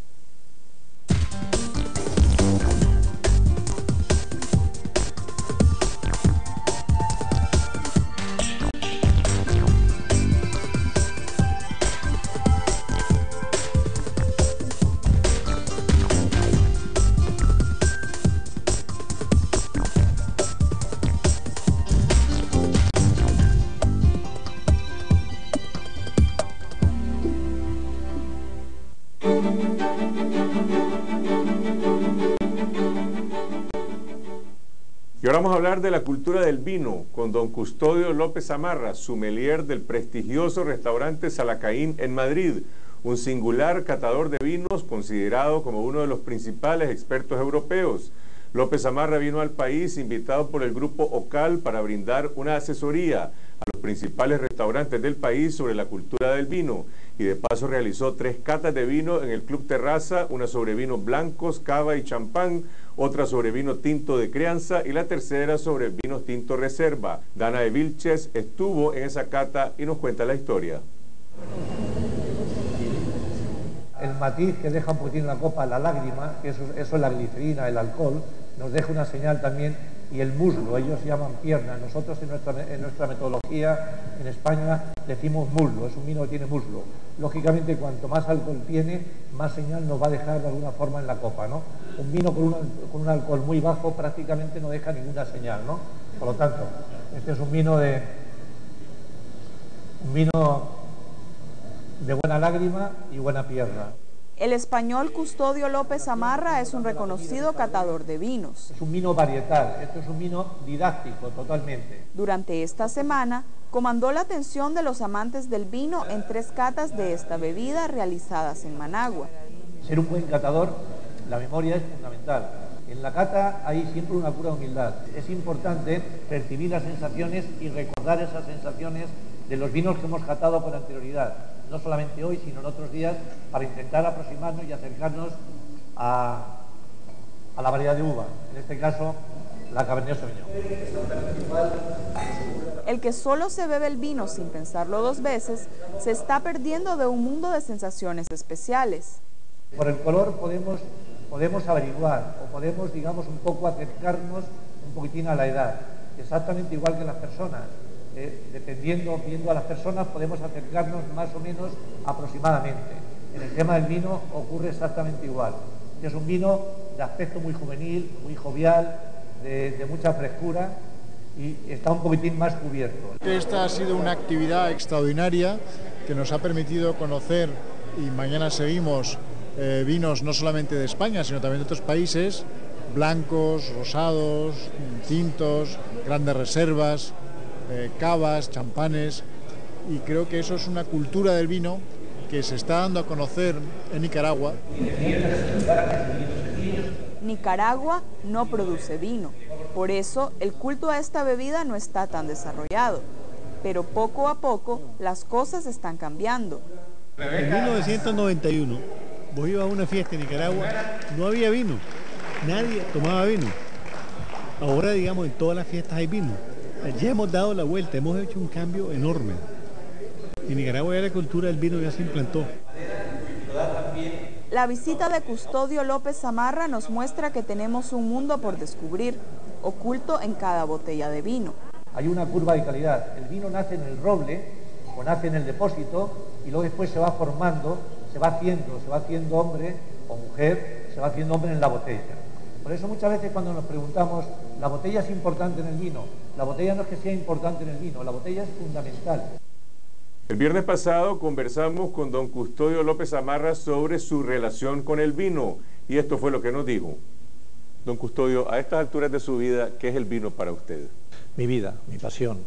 Y ahora vamos a hablar de la cultura del vino con don Custodio López Zamarra, sommelier del prestigioso restaurante Salacaín en Madrid, un singular catador de vinos considerado como uno de los principales expertos europeos. López Samarra vino al país invitado por el grupo OCAL para brindar una asesoría a los principales restaurantes del país sobre la cultura del vino y de paso realizó 3 catas de vino en el Club Terraza, una sobre vinos blancos, cava y champán, otra sobre vino tinto de crianza y la tercera sobre vinos tinto reserva. Dana de Vilches estuvo en esa cata y nos cuenta la historia. El matiz que deja un poquitín en la copa, la lágrima, que eso es la glicerina, el alcohol, nos deja una señal también, y el muslo, ellos llaman pierna, nosotros en nuestra metodología en España decimos muslo, es un vino que tiene muslo. Lógicamente cuanto más alcohol tiene, más señal nos va a dejar de alguna forma en la copa, ¿no? Un vino con un alcohol muy bajo prácticamente no deja ninguna señal, ¿no? Por lo tanto, este es un vino de buena lágrima y buena pierna. El español Custodio López Samarra es un reconocido catador de vinos. Es un vino varietal, esto es un vino didáctico totalmente. Durante esta semana, comandó la atención de los amantes del vino en 3 catas de esta bebida realizadas en Managua. Ser un buen catador, la memoria es fundamental. En la cata hay siempre una cura de humildad. Es importante percibir las sensaciones y recordar esas sensaciones de los vinos que hemos catado con anterioridad. No solamente hoy, sino en otros días, para intentar aproximarnos y acercarnos a la variedad de uva. En este caso, la Cabernet Sauvignon. El que solo se bebe el vino sin pensarlo 2 veces, se está perdiendo de un mundo de sensaciones especiales. Por el color podemos averiguar o podemos, digamos, un poco acercarnos un poquitín a la edad, exactamente igual que las personas. Dependiendo, viendo a las personas, podemos acercarnos más o menos aproximadamente. En el tema del vino ocurre exactamente igual. Es un vino de aspecto muy juvenil, muy jovial, de mucha frescura y está un poquitín más cubierto. Esta ha sido una actividad extraordinaria que nos ha permitido conocer, y mañana seguimos, vinos no solamente de España, sino también de otros países, blancos, rosados, tintos, grandes reservas, cavas, champanes, y creo que eso es una cultura del vino que se está dando a conocer en Nicaragua. Nicaragua no produce vino, por eso el culto a esta bebida no está tan desarrollado, pero poco a poco las cosas están cambiando. En 1991, vos ibas a una fiesta en Nicaragua, no había vino, nadie tomaba vino. Ahora, digamos, en todas las fiestas hay vino. Ya hemos dado la vuelta, hemos hecho un cambio enorme. En Nicaragua ya la cultura del vino ya se implantó. La visita de Custodio López Samarra nos muestra que tenemos un mundo por descubrir, oculto en cada botella de vino. Hay una curva de calidad. El vino nace en el roble o nace en el depósito y luego después se va formando, se va haciendo hombre o mujer, se va haciendo hombre en la botella. Por eso muchas veces cuando nos preguntamos, ¿la botella es importante en el vino? La botella no es que sea importante en el vino, la botella es fundamental. El viernes pasado conversamos con don Custodio López Samarra sobre su relación con el vino y esto fue lo que nos dijo. Don Custodio, a estas alturas de su vida, ¿qué es el vino para usted? Mi vida, mi pasión.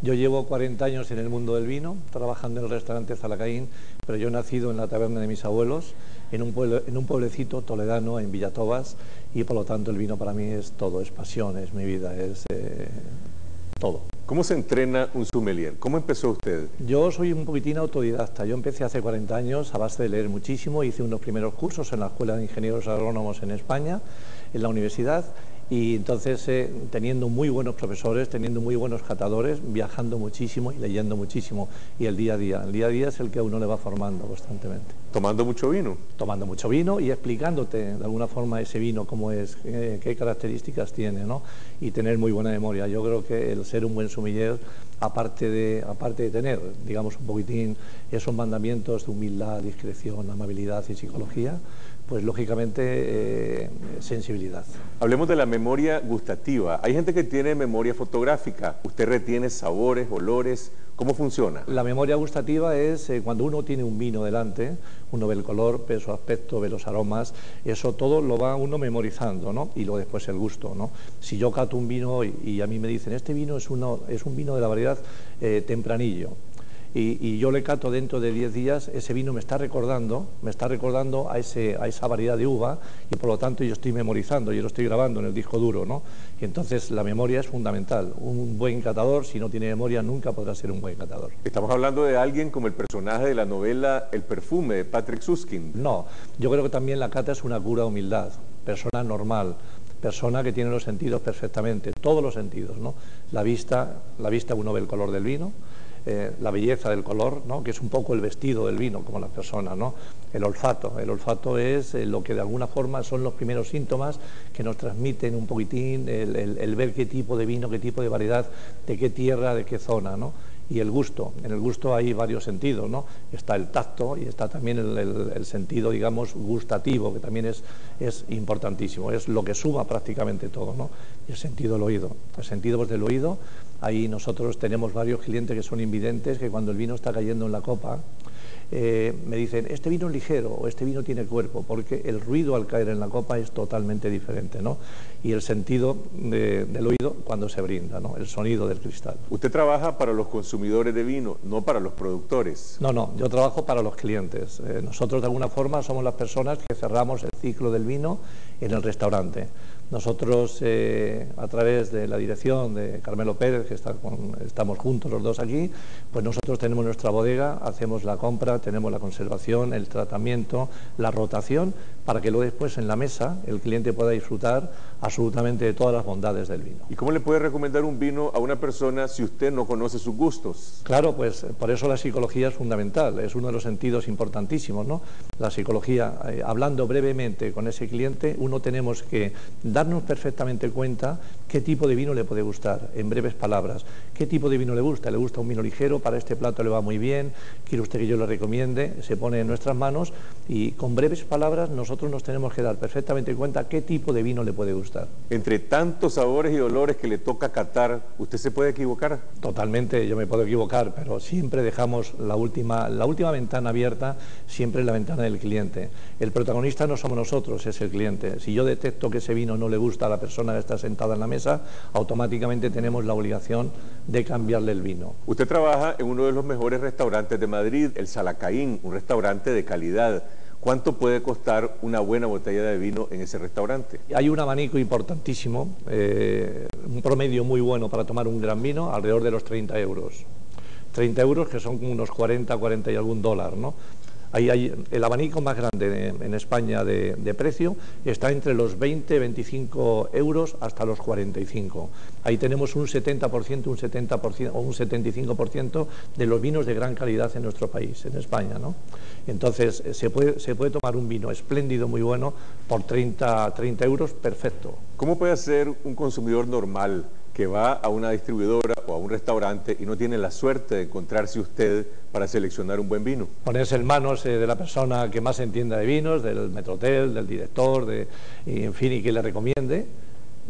Yo llevo 40 años en el mundo del vino, trabajando en el restaurante Zalacaín, pero yo he nacido en la taberna de mis abuelos, en un pueblecito toledano, en Villatobas, y por lo tanto el vino para mí es todo, es pasión, es mi vida, es todo. ¿Cómo se entrena un sommelier? ¿Cómo empezó usted? Yo soy un poquitín autodidacta. Yo empecé hace 40 años a base de leer muchísimo. Hice unos primeros cursos en la Escuela de Ingenieros Agrónomos en España, en la universidad. Y entonces, teniendo muy buenos profesores, teniendo muy buenos catadores, viajando muchísimo y leyendo muchísimo. Y el día a día es el que a uno le va formando constantemente. ¿Tomando mucho vino? Tomando mucho vino y explicándote de alguna forma ese vino, cómo es, qué características tiene, ¿no? Y tener muy buena memoria. Yo creo que el ser un buen sommelier, aparte de tener, digamos, un poquitín esos mandamientos de humildad, discreción, amabilidad y psicología, pues lógicamente sensibilidad. Hablemos de la memoria gustativa. Hay gente que tiene memoria fotográfica. ¿Usted retiene sabores, olores? ¿Cómo funciona? La memoria gustativa es cuando uno tiene un vino delante, uno ve el color, ve su aspecto, ve los aromas, eso todo lo va uno memorizando, ¿no? Y luego después el gusto, ¿no? Si yo cato un vino y a mí me dicen, este vino es un vino de la variedad tempranillo, y yo le cato dentro de 10 días, ese vino me está recordando a esa variedad de uva, y por lo tanto yo estoy memorizando, yo lo estoy grabando en el disco duro, ¿no? Y entonces la memoria es fundamental. Un buen catador, si no tiene memoria, nunca podrá ser un buen catador. Estamos hablando de alguien como el personaje de la novela El perfume, de Patrick Süskind. No, yo creo que también la cata es una cura de humildad, persona normal, persona que tiene los sentidos perfectamente, todos los sentidos, ¿no? La vista uno ve el color del vino, la belleza del color, ¿no? Que es un poco el vestido del vino, como la persona, ¿no? El olfato es lo que de alguna forma son los primeros síntomas que nos transmiten un poquitín el ver qué tipo de vino, qué tipo de variedad, de qué tierra, de qué zona, ¿no? Y el gusto, en el gusto hay varios sentidos, ¿no? Está el tacto y está también el sentido, digamos, gustativo, que también es importantísimo, es lo que suma prácticamente todo, ¿no? Y el sentido del oído. El sentido del oído, ahí nosotros tenemos varios clientes que son invidentes, que cuando el vino está cayendo en la copa, me dicen, este vino es ligero o este vino tiene cuerpo, porque el ruido al caer en la copa es totalmente diferente, ¿no? Y el sentido del oído cuando se brinda, ¿no? El sonido del cristal. Usted trabaja para los consumidores de vino, no para los productores. No, yo trabajo para los clientes. Nosotros de alguna forma somos las personas que cerramos el ciclo del vino en el restaurante. Nosotros, a través de la dirección de Carmelo Pérez, que estamos juntos los dos aquí, pues nosotros tenemos nuestra bodega, hacemos la compra, tenemos la conservación, el tratamiento, la rotación, para que luego después en la mesa el cliente pueda disfrutar absolutamente de todas las bondades del vino. ¿Y cómo le puede recomendar un vino a una persona si usted no conoce sus gustos? Claro, pues por eso la psicología es fundamental, es uno de los sentidos importantísimos, ¿no? La psicología, hablando brevemente con ese cliente, uno tenemos que darnos perfectamente cuenta qué tipo de vino le puede gustar, en breves palabras. ¿Qué tipo de vino le gusta? ¿Le gusta un vino ligero? Para este plato le va muy bien. ¿Quiere usted que yo le recomiende? Se pone en nuestras manos y con breves palabras nosotros nos tenemos que dar perfectamente cuenta qué tipo de vino le puede gustar. Entre tantos sabores y olores que le toca catar, ¿usted se puede equivocar? Totalmente, yo me puedo equivocar, pero siempre dejamos la última ventana abierta, siempre la ventana del cliente. El protagonista no somos nosotros, es el cliente. Si yo detecto que ese vino no le gusta a la persona que está sentada en la mesa, automáticamente tenemos la obligación de cambiarle el vino. Usted trabaja en uno de los mejores restaurantes de Madrid, el Salacaín, un restaurante de calidad. ¿Cuánto puede costar una buena botella de vino en ese restaurante? Hay un abanico importantísimo, un promedio muy bueno para tomar un gran vino, alrededor de los 30 euros. 30 euros que son unos 40 y algún dólar, ¿no? Ahí hay el abanico más grande en España de precio, está entre los 20-25 euros hasta los 45. Ahí tenemos un 70%, un 70% o un 75% de los vinos de gran calidad en nuestro país, en España, ¿no? Entonces se puede tomar un vino espléndido, muy bueno, por 30 euros, perfecto. ¿Cómo puede ser un consumidor normal que va a una distribuidora o a un restaurante y no tiene la suerte de encontrarse usted para seleccionar un buen vino? Ponerse en manos de la persona que más entienda de vinos, del metrotel, del director, y, en fin, y que le recomiende,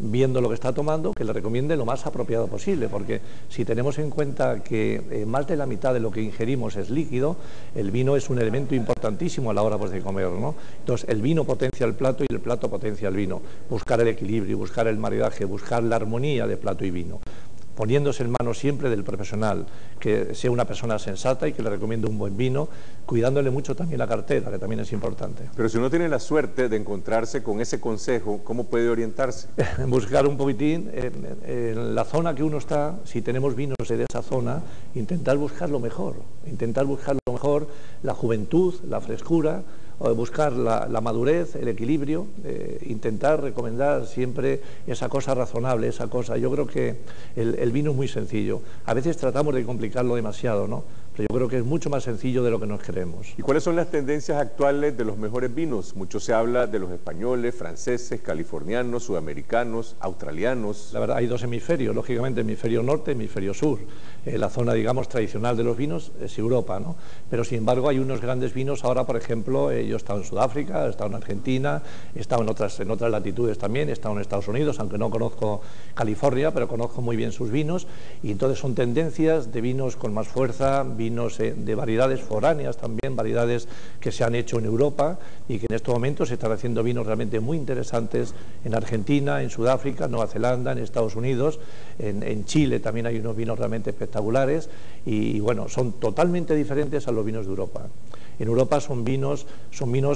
viendo lo que está tomando, que le recomiende lo más apropiado posible, porque si tenemos en cuenta que más de la mitad de lo que ingerimos es líquido, el vino es un elemento importantísimo a la hora pues, de comer, ¿no? Entonces el vino potencia el plato y el plato potencia el vino. Buscar el equilibrio, buscar el maridaje, buscar la armonía de plato y vino, poniéndose en manos siempre del profesional, que sea una persona sensata y que le recomiende un buen vino, cuidándole mucho también la cartera, que también es importante. Pero si uno tiene la suerte de encontrarse con ese consejo, ¿cómo puede orientarse? Buscar un poquitín en la zona que uno está, si tenemos vinos de esa zona, intentar buscar lo mejor, la juventud, la frescura, buscar la madurez, el equilibrio, intentar recomendar siempre esa cosa razonable, esa cosa. Yo creo que el vino es muy sencillo. A veces tratamos de complicarlo demasiado, ¿no? Pero yo creo que es mucho más sencillo de lo que nos creemos. ¿Y cuáles son las tendencias actuales de los mejores vinos? Mucho se habla de los españoles, franceses, californianos, sudamericanos, australianos. La verdad, hay dos hemisferios, lógicamente, hemisferio norte, hemisferio sur. La zona, digamos, tradicional de los vinos es Europa, ¿no? Pero, sin embargo, hay unos grandes vinos ahora, por ejemplo, yo he estado en Sudáfrica, he estado en Argentina, he estado en otras latitudes también, he estado en Estados Unidos, aunque no conozco California, pero conozco muy bien sus vinos, y entonces son tendencias de vinos con más fuerza, vinos vinos de variedades foráneas también, variedades que se han hecho en Europa y que en estos momentos se están haciendo vinos realmente muy interesantes en Argentina, en Sudáfrica, Nueva Zelanda, en Estados Unidos, en Chile también hay unos vinos realmente espectaculares y bueno, son totalmente diferentes a los vinos de Europa. En Europa son vinos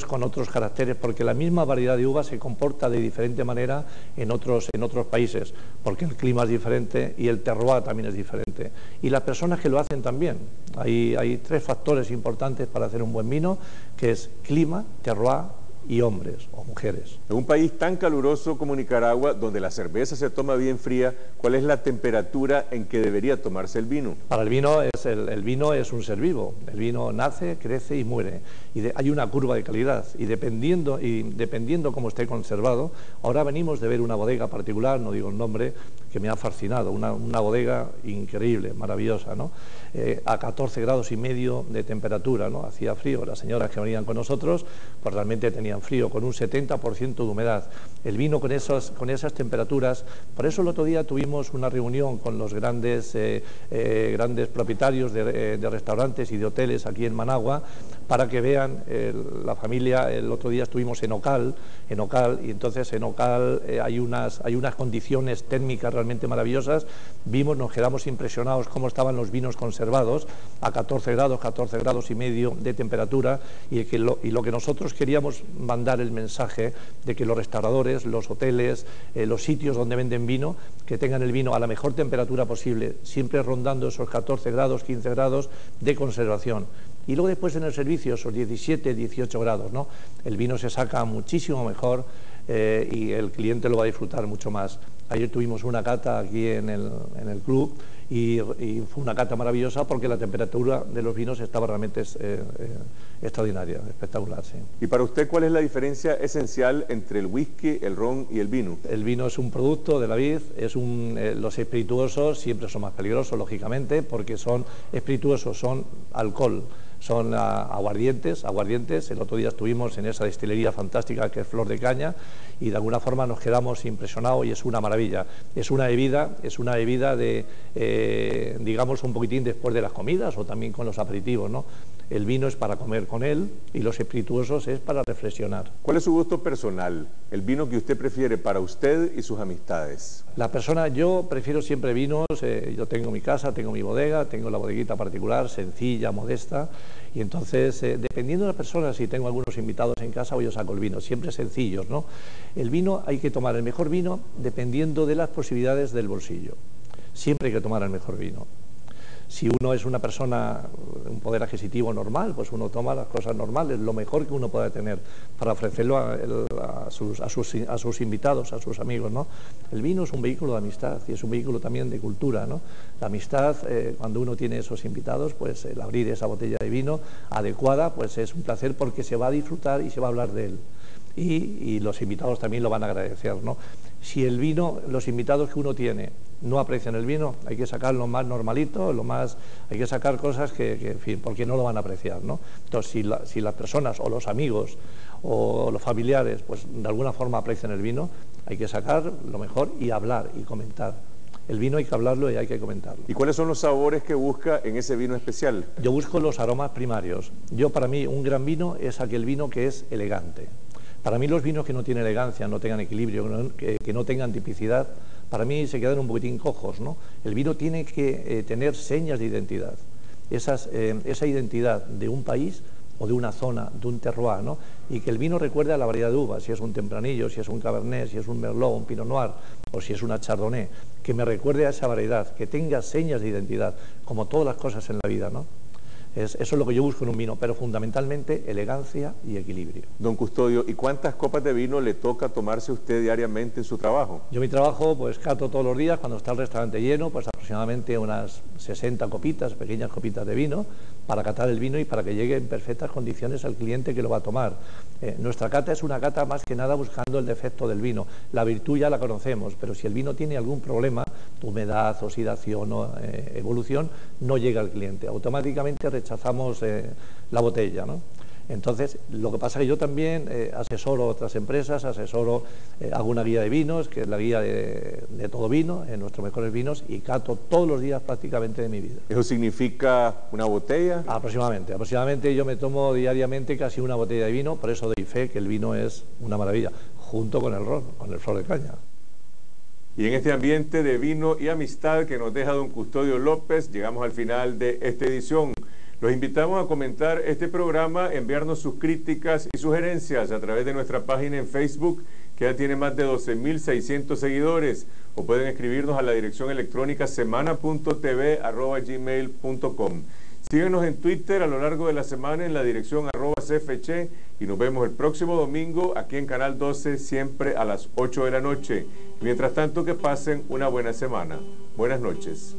con otros caracteres, porque la misma variedad de uva se comporta de diferente manera en otros países, porque el clima es diferente y el terroir también es diferente. Y las personas que lo hacen también. Hay 3 factores importantes para hacer un buen vino, que es clima, terroir y hombres o mujeres. En un país tan caluroso como Nicaragua, donde la cerveza se toma bien fría, ¿cuál es la temperatura en que debería tomarse el vino? Para el vino el vino es un ser vivo. El vino nace, crece y muere. Hay una curva de calidad y dependiendo cómo esté conservado. Ahora venimos de ver una bodega particular, no digo el nombre, que me ha fascinado, una bodega increíble, maravillosa, ¿no? A 14 grados y medio de temperatura, ¿no? Hacía frío, las señoras que venían con nosotros pues realmente tenían frío, con un 70% de humedad. El vino con esas temperaturas, por eso el otro día tuvimos una reunión con los grandes propietarios de restaurantes y de hoteles aquí en Managua, para que vean la familia. El otro día estuvimos en Ocal, y entonces en Ocal hay unas condiciones térmicas realmente maravillosas. Nos quedamos impresionados cómo estaban los vinos conservados a 14 grados y medio de temperatura, y lo que nosotros queríamos mandar el mensaje de que los restauradores, los hoteles, los sitios donde venden vino, que tengan el vino a la mejor temperatura posible, siempre rondando esos 14 grados, 15 grados de conservación. Y luego después en el servicio esos 17, 18 grados, ¿no? El vino se saca muchísimo mejor y el cliente lo va a disfrutar mucho más. Ayer tuvimos una cata aquí en el club y fue una cata maravillosa porque la temperatura de los vinos estaba realmente extraordinaria, espectacular, sí. ¿Y para usted cuál es la diferencia esencial entre el whisky, el ron y el vino? El vino es un producto de la vid, los espirituosos siempre son más peligrosos, lógicamente, porque son espirituosos, son alcohol. Son aguardientes. El otro día estuvimos en esa destilería fantástica que es Flor de Caña y de alguna forma nos quedamos impresionados y es una maravilla. Es una bebida de, digamos, un poquitín después de las comidas o también con los aperitivos, ¿no? El vino es para comer con él y los espirituosos es para reflexionar. ¿Cuál es su gusto personal? El vino que usted prefiere para usted y sus amistades. Yo prefiero siempre vinos. Yo tengo mi casa, tengo mi bodega, tengo la bodeguita particular, sencilla, modesta. Y entonces, dependiendo de la persona, si tengo algunos invitados en casa, yo saco el vino, siempre sencillos, ¿no? El vino hay que tomar el mejor vino dependiendo de las posibilidades del bolsillo. Siempre hay que tomar el mejor vino. Si uno es una persona, un poder adquisitivo normal, pues uno toma las cosas normales, lo mejor que uno pueda tener para ofrecerlo a sus invitados, a sus amigos, ¿no? El vino es un vehículo de amistad y es un vehículo también de cultura, ¿no? La amistad, cuando uno tiene esos invitados, pues el abrir esa botella de vino adecuada, pues es un placer porque se va a disfrutar y se va a hablar de él. Y los invitados también lo van a agradecer, ¿no? Si el vino, los invitados que uno tiene no aprecian el vino, hay que sacar lo más normalito, hay que sacar cosas que en fin, porque no lo van a apreciar, ¿no? Entonces, si las personas o los amigos o los familiares, pues de alguna forma aprecian el vino, hay que sacar lo mejor y hablar y comentar. El vino hay que hablarlo y hay que comentarlo. ¿Y cuáles son los sabores que busca en ese vino especial? Yo busco los aromas primarios. Para mí, un gran vino es aquel vino que es elegante. Para mí los vinos que no tienen elegancia, no tengan equilibrio, que no tengan tipicidad, para mí se quedan un poquitín cojos, ¿no? El vino tiene que tener señas de identidad. Esa identidad de un país o de una zona, de un terroir, ¿no? Y que el vino recuerde a la variedad de uvas, si es un tempranillo, si es un cabernet, si es un merlot, un pinot noir o si es una chardonnay, que me recuerde a esa variedad, que tenga señas de identidad, como todas las cosas en la vida, ¿no? Eso es lo que yo busco en un vino, pero fundamentalmente elegancia y equilibrio. Don Custodio, ¿y cuántas copas de vino le toca tomarse usted diariamente en su trabajo? Yo mi trabajo, pues cato todos los días, cuando está el restaurante lleno, pues aproximadamente unas 60 copitas, pequeñas copitas de vino, para catar el vino y para que llegue en perfectas condiciones al cliente que lo va a tomar. Nuestra cata es una cata más que nada buscando el defecto del vino. La virtud ya la conocemos, pero si el vino tiene algún problema, humedad, oxidación o evolución, no llega al cliente. Automáticamente rechazamos la botella, ¿no? Entonces, lo que pasa es que yo también asesoro a otras empresas, hago una guía de vinos, que es la guía de todo vino, en nuestros mejores vinos, y cato todos los días prácticamente de mi vida. ¿Eso significa una botella? Aproximadamente yo me tomo diariamente casi una botella de vino, por eso doy fe que el vino es una maravilla, junto con el ron, con el flor de caña. Y en este ambiente de vino y amistad que nos deja don Custodio López, llegamos al final de esta edición. Los invitamos a comentar este programa, enviarnos sus críticas y sugerencias a través de nuestra página en Facebook, que ya tiene más de 12.600 seguidores, o pueden escribirnos a la dirección electrónica semana.tv@gmail.com. Síguenos en Twitter a lo largo de la semana en la dirección @cfche, y nos vemos el próximo domingo aquí en Canal 12, siempre a las 8 de la noche. Mientras tanto, que pasen una buena semana. Buenas noches.